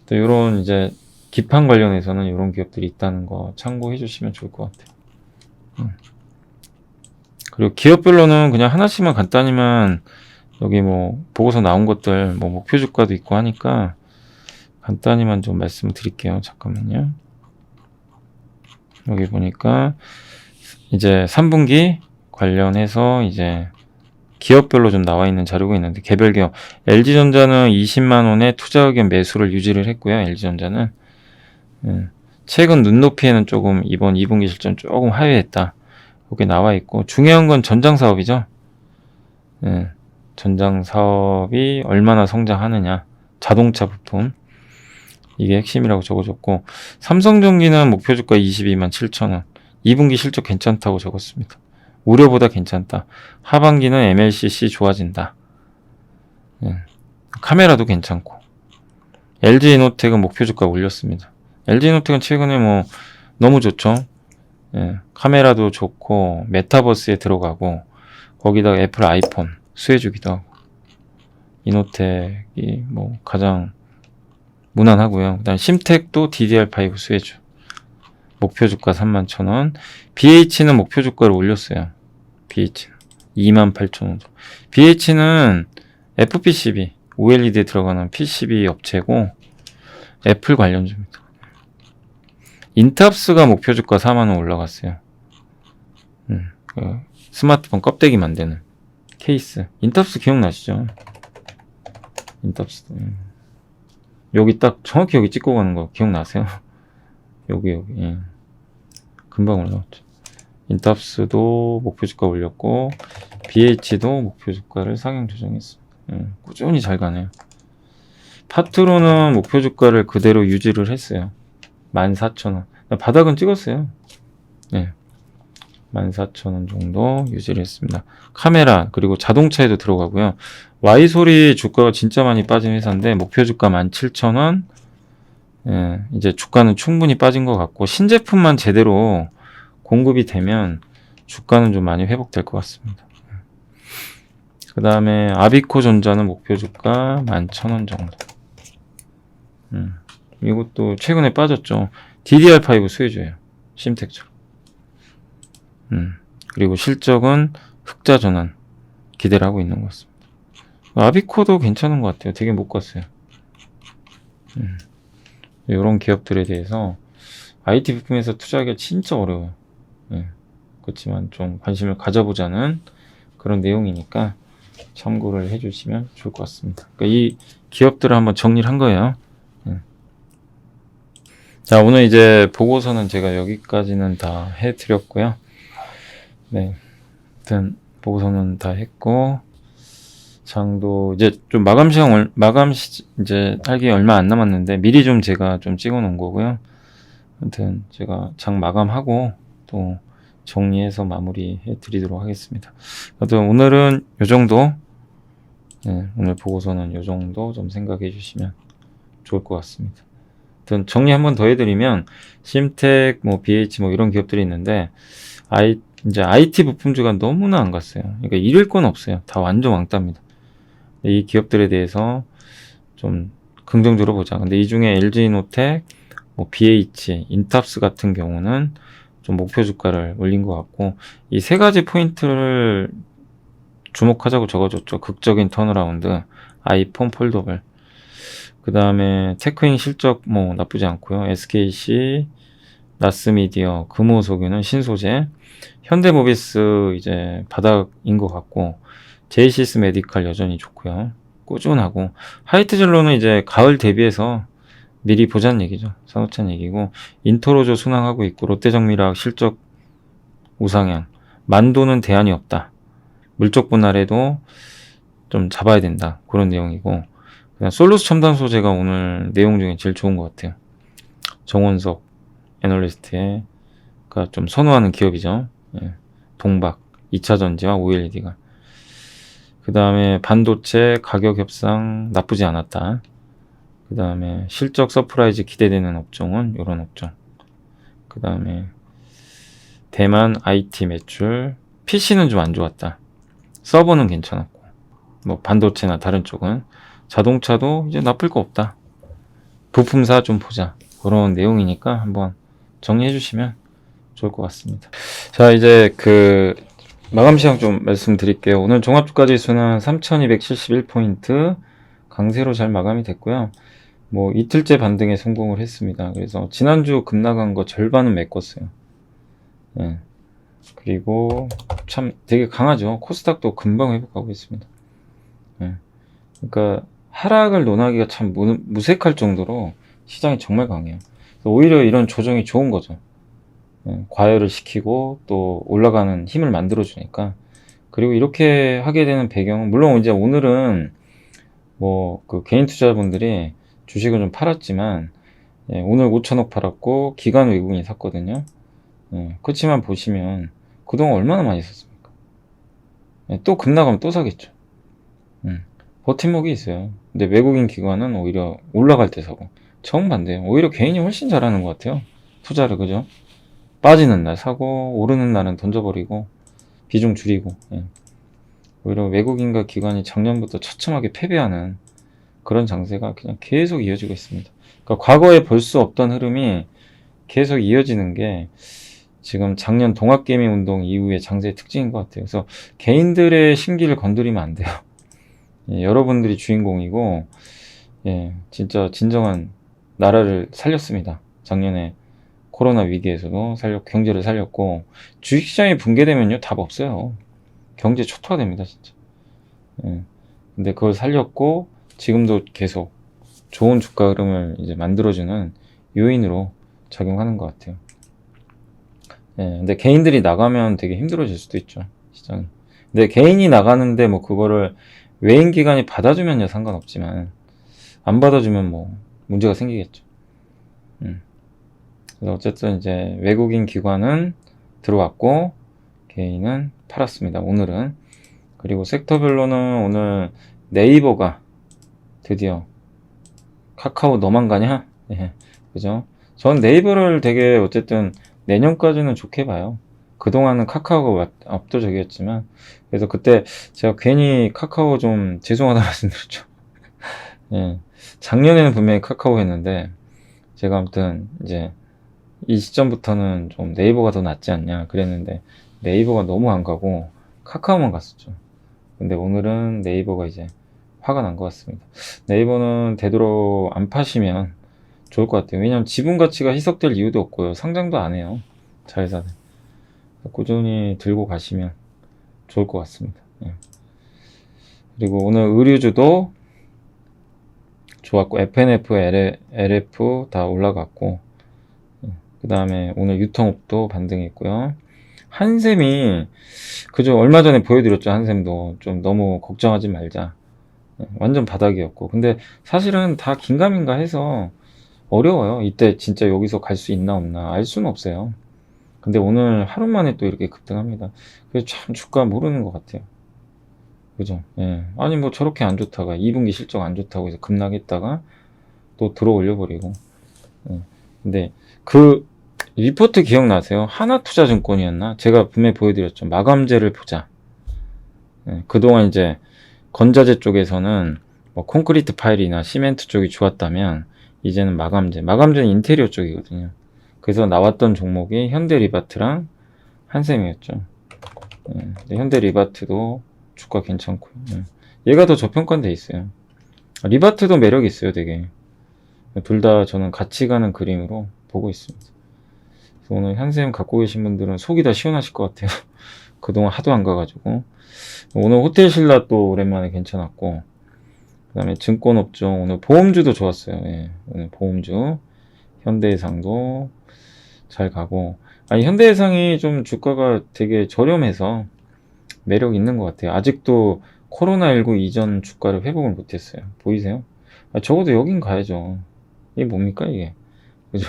또 이런 이제 기판 관련해서는 이런 기업들이 있다는 거 참고해 주시면 좋을 것 같아요. 그리고 기업별로는 그냥 하나씩만 간단히만 여기 뭐 보고서 나온 것들 뭐 목표 주가도 있고 하니까 간단히만 좀 말씀을 드릴게요. 잠깐만요. 여기 보니까 이제 3분기 관련해서 이제 기업별로 좀 나와 있는 자료가 있는데, 개별 기업 LG전자는 20만 원의 투자 의견 매수를 유지를 했고요. LG전자는 최근 눈높이에는 조금 이번 2분기 실적 조금 하회했다. 여기 나와 있고, 중요한 건 전장 사업이죠. 전장 사업이 얼마나 성장하느냐, 자동차 부품 이게 핵심이라고 적어줬고, 삼성전기는 목표 주가 22만 7천 원, 2분기 실적 괜찮다고 적었습니다. 우려보다 괜찮다. 하반기는 MLCC 좋아진다. 예. 카메라도 괜찮고. LG이노텍은 목표 주가 올렸습니다. LG이노텍은 최근에 뭐 너무 좋죠. 예. 카메라도 좋고 메타버스에 들어가고 거기다가 애플 아이폰 수혜주기도 하고 이노텍이 뭐 가장 무난하고요. 그다음 심텍도 DDR5 수혜주. 목표 주가 31,000원. BH는 목표 주가를 올렸어요. BH는 28,000원. BH는 FPCB, OLED에 들어가는 PCB 업체고 애플 관련주입니다. 인탑스가 목표 주가 4만원 올라갔어요. 그 스마트폰 껍데기 만드는 케이스. 인탑스 기억나시죠? 인탑스. 여기 딱 정확히 여기 찍고 가는 거 기억나세요? 여기. 예. 금방 올라왔죠. 인탑스도 목표 주가 올렸고 BH도 목표 주가를 상향 조정했습니다. 꾸준히 잘 가네요. 파트로는 목표 주가를 그대로 유지를 했어요. 14,000원. 바닥은 찍었어요. 네. 14,000원 정도 유지를 했습니다. 카메라 그리고 자동차에도 들어가고요. Y솔이 주가가 진짜 많이 빠진 회사인데 목표 주가 17,000원. 예, 이제 주가는 충분히 빠진 것 같고 신제품만 제대로 공급이 되면 주가는 좀 많이 회복될 것 같습니다. 그 다음에 아비코전자는 목표 주가 11,000원 정도. 이것도 최근에 빠졌죠. DDR5 수혜주예요. 심텍처럼. 그리고 실적은 흑자 전환 기대를 하고 있는 것 같습니다. 아비코도 괜찮은 것 같아요. 되게 못 갔어요. 이런 기업들에 대해서 IT 부품에서 투자하기가 진짜 어려워요. 그렇지만 좀 관심을 가져보자는 그런 내용이니까 참고를 해주시면 좋을 것 같습니다. 그러니까 이 기업들을 한번 정리를 한 거예요. 자, 오늘 이제 보고서는 제가 여기까지는 다 해드렸고요. 네, 아무튼 보고서는 다 했고 장도 이제 좀 마감 이제 하기 얼마 안 남았는데 미리 좀 제가 좀 찍어 놓은 거고요. 아무튼 제가 장 마감하고 또 정리해서 마무리해 드리도록 하겠습니다. 아무튼 오늘은 요 정도. 네, 오늘 보고서는 요 정도 좀 생각해 주시면 좋을 것 같습니다. 아무튼 정리 한번 더 해드리면 심텍, 뭐 BH 뭐 이런 기업들이 있는데 이제 IT 부품주가 너무나 안 갔어요. 그러니까 잃을 건 없어요. 다 완전 왕따입니다. 이 기업들에 대해서 좀 긍정적으로 보자. 근데 이 중에 LG이노텍, 뭐 BH, 인탑스 같은 경우는 좀 목표 주가를 올린 것 같고 이 세 가지 포인트를 주목하자고 적어줬죠. 극적인 턴어라운드, 아이폰 폴더블. 그 다음에 테크잉 실적 뭐 나쁘지 않고요. SKC, 나스미디어, 금호소규는 신소재, 현대모비스 이제 바닥인 것 같고 제이시스 메디칼 여전히 좋고요. 꾸준하고 하이트젤로는 이제 가을 대비해서 미리 보자는 얘기죠. 사놓자는 얘기고 인터로조 순항하고 있고 롯데정밀화학 실적 우상향, 만도는 대안이 없다. 물적 분할에도 좀 잡아야 된다. 그런 내용이고 그냥 솔루스 첨단 소재가 오늘 내용 중에 제일 좋은 것 같아요. 정원석 애널리스트가 좀 선호하는 기업이죠. 예. 동박, 2차전지와 OLED가. 그 다음에 반도체 가격 협상 나쁘지 않았다. 그 다음에 실적 서프라이즈 기대되는 업종은 이런 업종. 그 다음에 대만 IT 매출, PC는 좀 안 좋았다. 서버는 괜찮았고, 뭐 반도체나 다른 쪽은 자동차도 이제 나쁠 거 없다. 부품사 좀 보자. 그런 내용이니까 한번 정리해 주시면 좋을 것 같습니다. 자, 이제 마감 시황 좀 말씀드릴게요. 오늘 종합주가지수는 3271포인트 강세로 잘 마감이 됐고요. 뭐 이틀째 반등에 성공을 했습니다. 그래서 지난주 급락한 거 절반은 메꿨어요. 예. 그리고 참 되게 강하죠. 코스닥도 금방 회복하고 있습니다. 예. 그러니까 하락을 논하기가 참 무색할 정도로 시장이 정말 강해요. 오히려 이런 조정이 좋은 거죠. 과열을 시키고 또 올라가는 힘을 만들어 주니까. 그리고 이렇게 하게 되는 배경은 물론 이제 오늘은 뭐 개인 투자자분들이 주식을 좀 팔았지만 오늘 5천억 팔았고 기관 외국인이 샀거든요. 그렇지만 보시면 그동안 얼마나 많이 샀습니까? 또 급나가면 또 사겠죠. 버팀목이 있어요. 근데 외국인 기관은 오히려 올라갈 때 사고, 정반대예요. 오히려 개인이 훨씬 잘하는 것 같아요. 투자를, 그죠? 빠지는 날 사고, 오르는 날은 던져버리고, 비중 줄이고. 오히려 외국인과 기관이 작년부터 처참하게 패배하는 그런 장세가 그냥 계속 이어지고 있습니다. 그러니까 과거에 볼 수 없던 흐름이 계속 이어지는 게 지금 작년 동학개미 운동 이후의 장세의 특징인 것 같아요. 그래서 개인들의 심기를 건드리면 안 돼요. 여러분들이 주인공이고, 진짜 진정한 나라를 살렸습니다. 작년에 코로나 위기에서도 경제를 살렸고, 주식시장이 붕괴되면요, 답 없어요. 경제 초토화됩니다, 진짜. 근데 그걸 살렸고, 지금도 계속 좋은 주가 흐름을 이제 만들어주는 요인으로 작용하는 것 같아요. 근데 개인들이 나가면 되게 힘들어질 수도 있죠, 시장이. 근데 개인이 나가는데 뭐 그거를 외인 기관이 받아주면요 상관없지만, 안 받아주면 뭐 문제가 생기겠죠. 그래서 어쨌든 이제 외국인 기관은 들어왔고 개인은 팔았습니다, 오늘은. 그리고 섹터별로는 오늘 네이버가 드디어 카카오 너만 가냐? 그죠? 전 네이버를 되게 어쨌든 내년까지는 좋게 봐요. 그동안은 카카오가 압도적이었지만, 그래서 그때 제가 괜히 카카오 좀 죄송하다 말씀드렸죠. 작년에는 분명히 카카오 했는데, 제가 아무튼 이제 이 시점부터는 좀 네이버가 더 낫지 않냐 그랬는데, 네이버가 너무 안 가고 카카오만 갔었죠. 근데 오늘은 네이버가 이제 화가 난 것 같습니다. 네이버는 되도록 안 파시면 좋을 것 같아요. 왜냐면 지분 가치가 희석될 이유도 없고요. 상장도 안 해요, 자회사는. 꾸준히 들고 가시면 좋을 것 같습니다. 그리고 오늘 의류주도 좋았고, FNF, LF 다 올라갔고, 그 다음에 오늘 유통업도 반등했고요. 한샘이, 그죠? 얼마 전에 보여드렸죠. 한샘도 좀 너무 걱정하지 말자. 완전 바닥이었고. 근데 사실은 다 긴가민가 해서 어려워요. 이때 진짜 여기서 갈 수 있나 없나 알 수는 없어요. 근데 오늘 하루 만에 또 이렇게 급등합니다. 그래서 참 주가 모르는 것 같아요. 그죠? 아니 뭐 저렇게 안 좋다가 2분기 실적 안 좋다고 해서 급락했다가 또 들어 올려버리고. 근데 그 리포트 기억나세요? 하나투자증권이었나? 제가 분명히 보여드렸죠. 마감재를 보자. 그동안 이제 건자재 쪽에서는 뭐 콘크리트 파일이나 시멘트 쪽이 좋았다면, 이제는 마감재는 인테리어 쪽이거든요. 그래서 나왔던 종목이 현대리바트랑 한샘이었죠. 현대리바트도 주가 괜찮고요. 얘가 더 저평가돼 있어요. 리바트도 매력이 있어요, 되게. 둘 다 저는 같이 가는 그림으로 보고 있습니다. 그래서 오늘 한샘 갖고 계신 분들은 속이 다 시원하실 것 같아요. 그동안 하도 안 가가지고. 오늘 호텔신라 또 오랜만에 괜찮았고, 그 다음에 증권업종, 오늘 보험주도 좋았어요. 오늘 보험주, 현대해상도 잘 가고. 아니, 현대해상이 좀 주가가 되게 저렴해서 매력 있는 것 같아요. 아직도 코로나19 이전 주가를 회복을 못했어요. 보이세요? 적어도 여긴 가야죠. 이게 뭡니까 이게? 그죠?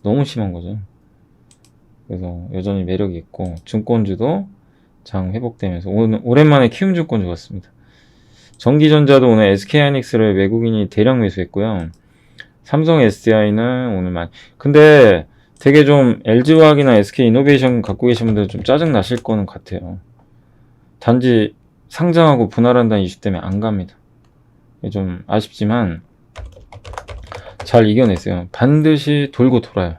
너무 심한 거죠. 그래서 여전히 매력이 있고, 증권주도 장 회복되면서 오늘 오랜만에 키움증권 좋았습니다. 전기전자도 오늘 SK하이닉스를 외국인이 대량 매수했고요. 삼성 SDI는 오늘만. 근데 되게 좀 LG화학이나 SK이노베이션 갖고 계신 분들 좀 짜증 나실 거는 같아요. 단지 상장하고 분할한다는 이슈 때문에 안 갑니다. 좀 아쉽지만 잘 이겨냈어요. 반드시 돌고 돌아요.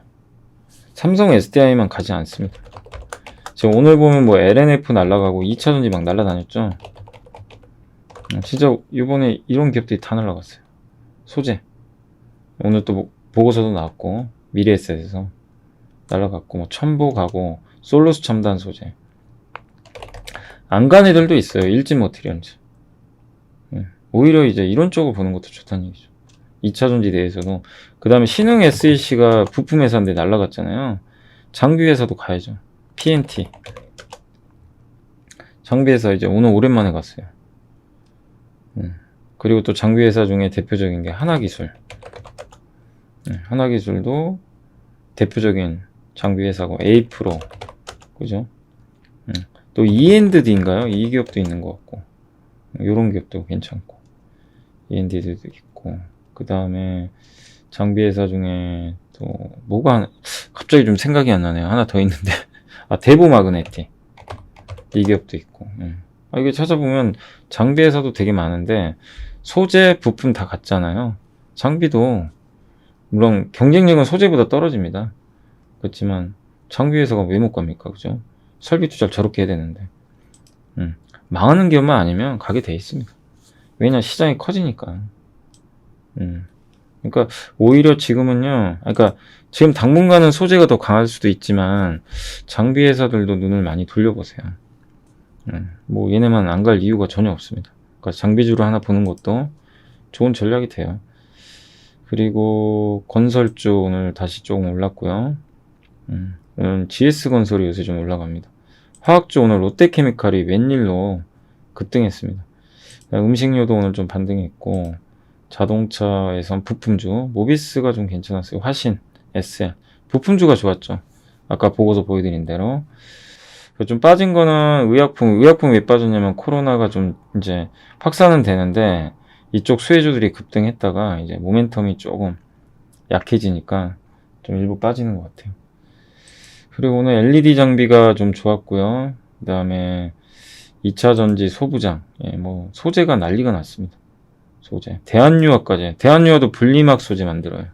삼성 SDI만 가지 않습니다. 지금 오늘 보면 뭐 LNF 날라가고 2차전지 막 날라다녔죠. 진짜 이번에 이런 기업들이 다 날라갔어요. 소재 오늘 또 보고서도 나왔고, 미래에셋에서 날라갔고, 뭐 첨보 가고, 솔루스 첨단 소재 안 간 애들도 있어요. 일진머티리얼즈. 오히려 이제 이런 쪽을 보는 것도 좋다는 얘기죠. 2차전지 대해서도. 그 다음에 신흥 SEC가 부품 회사인데 날라갔잖아요. 장비 회사도 가야죠. PNT 장비 회사 이제 오늘 오랜만에 갔어요. 그리고 또 장비 회사 중에 대표적인 게 하나기술. 하나기술도 대표적인 장비 회사고 에이프로, 그죠? 또 E&D인가요? 이 기업도 있는 것 같고, 요런 기업도 괜찮고, E&D도 있고, 그 다음에 장비 회사 중에 또 갑자기 좀 생각이 안 나네요. 하나 더 있는데 대보 마그네틱, 이 기업도 있고. 이게 찾아보면 장비 회사도 되게 많은데 소재 부품 다 같잖아요. 장비도 물론 경쟁력은 소재보다 떨어집니다. 그렇지만 장비 회사가 왜 못 갑니까? 그죠? 설비 투자를 저렇게 해야 되는데. 망하는 기업만 아니면 가게 돼 있습니다. 왜냐, 시장이 커지니까. 그러니까 오히려 지금은요, 그러니까 지금 당분간은 소재가 더 강할 수도 있지만 장비 회사들도 눈을 많이 돌려보세요. 뭐 얘네만 안 갈 이유가 전혀 없습니다. 그러니까 장비주를 하나 보는 것도 좋은 전략이 돼요. 그리고 건설주 오늘 다시 조금 올랐고요. GS건설이 요새 좀 올라갑니다. 화학주 오늘 롯데케미칼이 웬일로 급등했습니다. 음식료도 오늘 좀 반등했고, 자동차에선 부품주 모비스가 좀 괜찮았어요. 화신, SL 부품주가 좋았죠. 아까 보고서 보여드린 대로. 좀 빠진 거는 의약품 왜 빠졌냐면 코로나가 좀 이제 확산은 되는데 이쪽 수혜주들이 급등했다가 이제 모멘텀이 조금 약해지니까 좀 일부 빠지는 것 같아요. 그리고 오늘 LED 장비가 좀 좋았고요. 그 다음에 2차 전지 소부장, 뭐 소재가 난리가 났습니다. 소재, 대한유화까지. 대한유화도 분리막 소재 만들어요.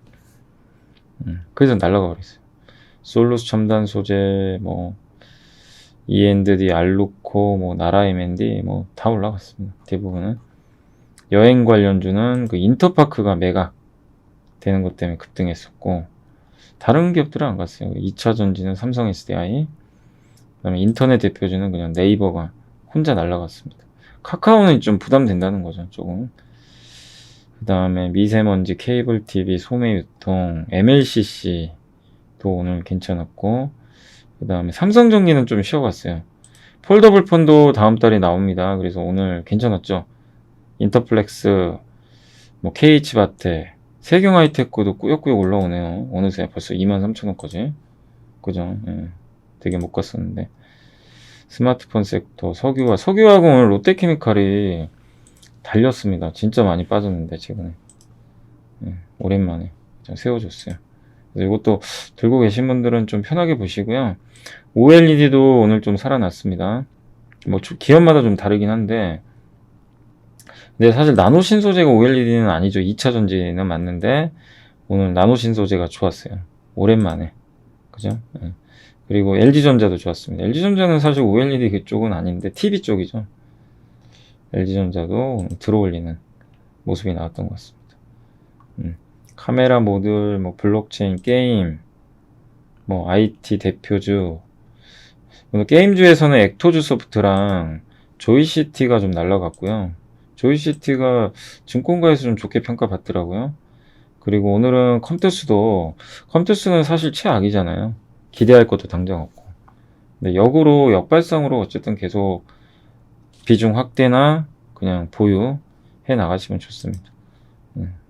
그래서 날라가 버렸어요. 솔루스 첨단 소재, 뭐 E&D, 알루코, 뭐 나라 M&D 뭐 다 올라갔습니다. 대부분은. 여행 관련주는 그 인터파크가 매각 되는 것 때문에 급등했었고, 다른 기업들은 안 갔어요. 2차 전지는 삼성 SDI, 그다음에 인터넷 대표주는 그냥 네이버가 혼자 날라갔습니다. 카카오는 좀 부담된다는 거죠, 조금. 그 다음에 미세먼지, 케이블 TV, 소매유통, MLCC도 오늘 괜찮았고, 그 다음에 삼성전기는 좀 쉬어갔어요. 폴더블 폰도 다음 달에 나옵니다. 그래서 오늘 괜찮았죠. 인터플렉스, 뭐 KH바텍, 세경하이테크도 꾸역꾸역 올라오네요. 어느새 벌써 23,000원까지. 그죠? 되게 못 갔었는데. 스마트폰 섹터, 석유화공 오늘 롯데케미칼이 달렸습니다. 진짜 많이 빠졌는데 최근에. 오랜만에 좀 세워줬어요. 그래서 이것도 들고 계신 분들은 좀 편하게 보시고요. OLED도 오늘 좀 살아났습니다. 뭐 기업마다 좀 다르긴 한데, 근데 사실 나노 신소재가 OLED는 아니죠. 2차 전지는 맞는데 오늘 나노 신소재가 좋았어요. 오랜만에. 그죠? 그리고 LG전자도 좋았습니다. LG전자는 사실 OLED 그쪽은 아닌데 TV 쪽이죠. LG전자도 들어올리는 모습이 나왔던 것 같습니다. 카메라 모듈, 뭐 블록체인, 게임, 뭐 IT 대표주. 오늘 게임주에서는 액토주 소프트랑 조이시티가 좀 날라갔고요. 조이시티가 증권가에서 좀 좋게 평가받더라고요. 그리고 오늘은 컴투스는 사실 최악이잖아요. 기대할 것도 당장 없고. 근데 역발상으로 어쨌든 계속 비중 확대나 그냥 보유 해 나가시면 좋습니다.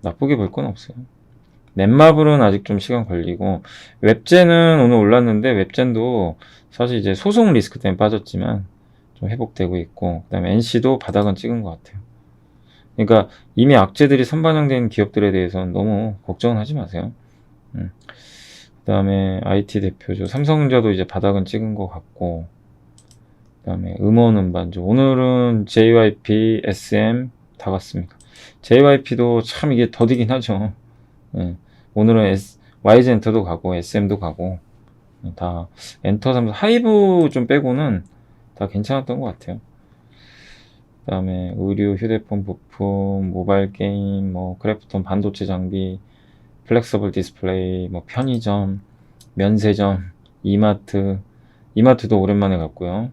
나쁘게 볼 건 없어요. 넷마블은 아직 좀 시간 걸리고, 웹젠은 오늘 올랐는데 웹젠도 사실 이제 소송 리스크 때문에 빠졌지만 좀 회복되고 있고, 그 다음에 NC도 바닥은 찍은 것 같아요. 그러니까 이미 악재들이 선반영된 기업들에 대해서는 너무 걱정은 하지 마세요. 그 다음에 IT 대표죠. 삼성전자도 이제 바닥은 찍은 것 같고, 그 다음에 음원음반주. 오늘은 JYP, SM 다 갔습니다. JYP도 참 이게 더디긴 하죠. 오늘은 YG엔터도 가고 SM도 가고 다 엔터 삼성 하이브 좀 빼고는 다 괜찮았던 것 같아요. 그 다음에 의류, 휴대폰 부품, 모바일 게임, 뭐 크래프톤 반도체 장비, 플렉서블 디스플레이, 뭐 편의점, 면세점, 이마트도 오랜만에 갔고요.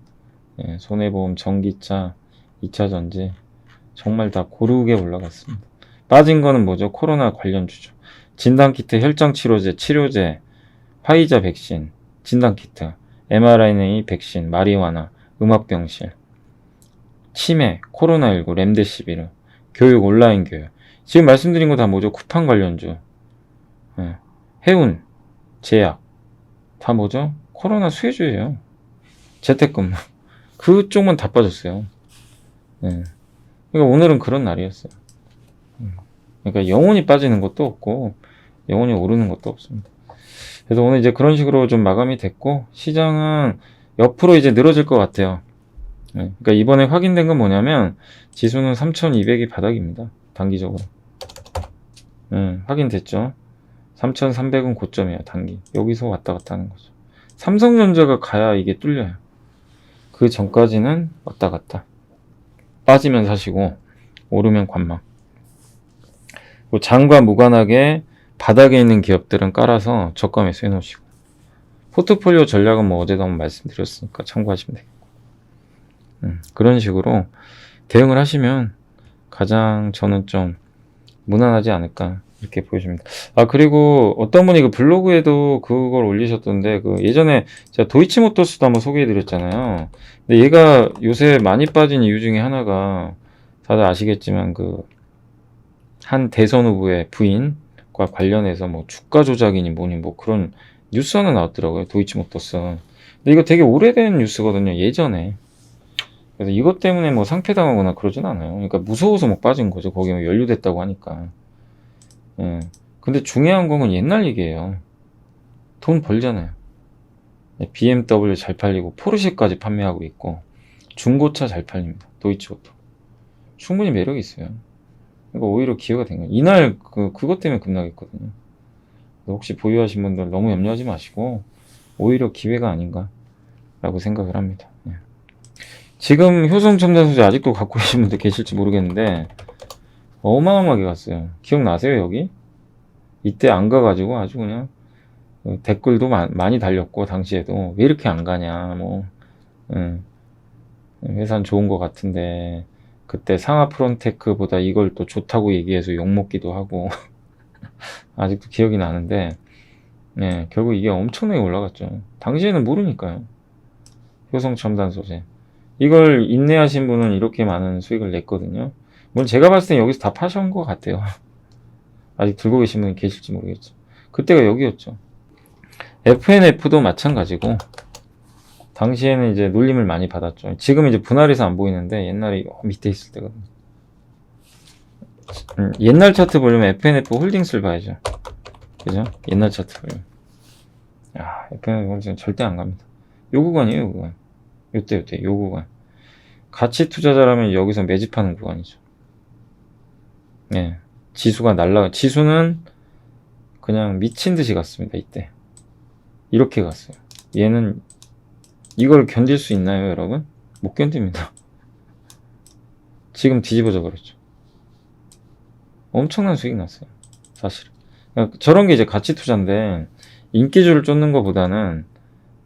손해보험, 전기차, 2차 전지 정말 다 고르게 올라갔습니다. 빠진 거는 뭐죠? 코로나 관련주죠. 진단키트, 혈장치료제, 치료제, 화이자 백신, 진단키트, mRNA 백신, 마리화나, 음압병실, 치매, 코로나19, 렘데시비르, 교육, 온라인 교육. 지금 말씀드린 거 다 뭐죠? 쿠팡 관련주, 해운, 제약, 다 뭐죠? 코로나 수혜주예요. 재택근무. 그쪽만 다 빠졌어요. 예. 그러니까 오늘은 그런 날이었어요. 그러니까 영원히 빠지는 것도 없고 영원히 오르는 것도 없습니다. 그래서 오늘 이제 그런 식으로 좀 마감이 됐고 시장은 옆으로 이제 늘어질 것 같아요. 그러니까 이번에 확인된 건 뭐냐면 지수는 3,200이 바닥입니다. 단기적으로. 확인됐죠. 3,300은 고점이에요. 단기. 여기서 왔다 갔다 하는 거죠. 삼성전자가 가야 이게 뚫려요. 그 전까지는 왔다 갔다. 빠지면 사시고 오르면 관망. 장과 무관하게 바닥에 있는 기업들은 깔아서 저가 매수 해놓으시고 포트폴리오 전략은 뭐 어제도 한번 말씀드렸으니까 참고하시면 되겠고 그런 식으로 대응을 하시면 가장 저는 좀 무난하지 않을까 이렇게 보여집니다. 아 그리고 어떤 분이 그 블로그에도 그걸 올리셨던데 그 예전에 제가 도이치모터스도 한번 소개해드렸잖아요. 근데 얘가 요새 많이 빠진 이유 중에 하나가 다들 아시겠지만 그 한 대선 후보의 부인과 관련해서 뭐 주가 조작이니 뭐니 뭐 그런 뉴스 하나 나왔더라고요. 도이치모터스. 근데 이거 되게 오래된 뉴스거든요. 예전에. 그래서 이것 때문에 뭐 상폐당하거나 그러진 않아요. 그러니까 무서워서 막 빠진 거죠. 거기 뭐 연루됐다고 하니까. 예. 근데 중요한 건 옛날 얘기예요. 돈 벌잖아요. BMW 잘 팔리고 포르쉐까지 판매하고 있고 중고차 잘 팔립니다. 도이치오토. 충분히 매력이 있어요. 그러니까 오히려 기회가 된 거예요. 이날 그것 때문에 급락했거든요. 혹시 보유하신 분들 너무 염려하지 마시고 오히려 기회가 아닌가라고 생각을 합니다. 예. 지금 효성첨단소재 아직도 갖고 계신 분들 계실지 모르겠는데 어마어마하게 갔어요. 기억나세요 여기? 이때 안 가가지고 아주 그냥 댓글도 많이 달렸고 당시에도 왜 이렇게 안 가냐 뭐 회사는 좋은 것 같은데 그때 상하 프론테크보다 이걸 또 좋다고 얘기해서 욕먹기도 하고 아직도 기억이 나는데 결국 이게 엄청나게 올라갔죠. 당시에는 모르니까요. 효성첨단 소재 이걸 인내하신 분은 이렇게 많은 수익을 냈거든요. 물론 제가 봤을 땐 여기서 다 파신 것 같아요. 아직 들고 계신 분이 계실지 모르겠죠. 그때가 여기였죠. FNF도 마찬가지고 당시에는 이제 놀림을 많이 받았죠. 지금 이제 분할해서 안 보이는데 옛날에 밑에 있을 때거든요. 옛날 차트 보려면 FNF 홀딩스를 봐야죠. 그죠? 옛날 차트 보려면. 야, FNF 홀딩스 절대 안 갑니다. 요 구간이에요, 요 구간. 요때, 요 구간. 가치 투자자라면 여기서 매집하는 구간이죠. 예. 지수가 지수는 그냥 미친 듯이 갔습니다, 이때. 이렇게 갔어요. 얘는 이걸 견딜 수 있나요, 여러분? 못 견딥니다. 지금 뒤집어져 버렸죠. 엄청난 수익 났어요, 사실은. 그러니까 저런 게 이제 가치 투자인데, 인기주를 쫓는 것보다는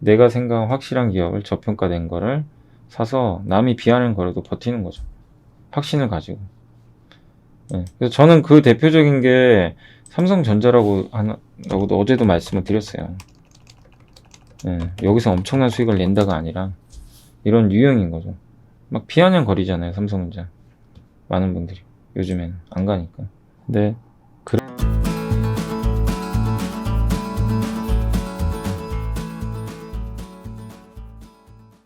내가 생각한 확실한 기업을 저평가된 거를 사서 남이 비하는 거라도 버티는 거죠. 확신을 가지고. 그래서 저는 그 대표적인 게 삼성전자라고도 어제도 말씀을 드렸어요. 여기서 엄청난 수익을 낸다가 아니라 이런 유형인 거죠. 막 비아냥거리잖아요, 삼성전자. 많은 분들이 요즘에는 안 가니까. 근데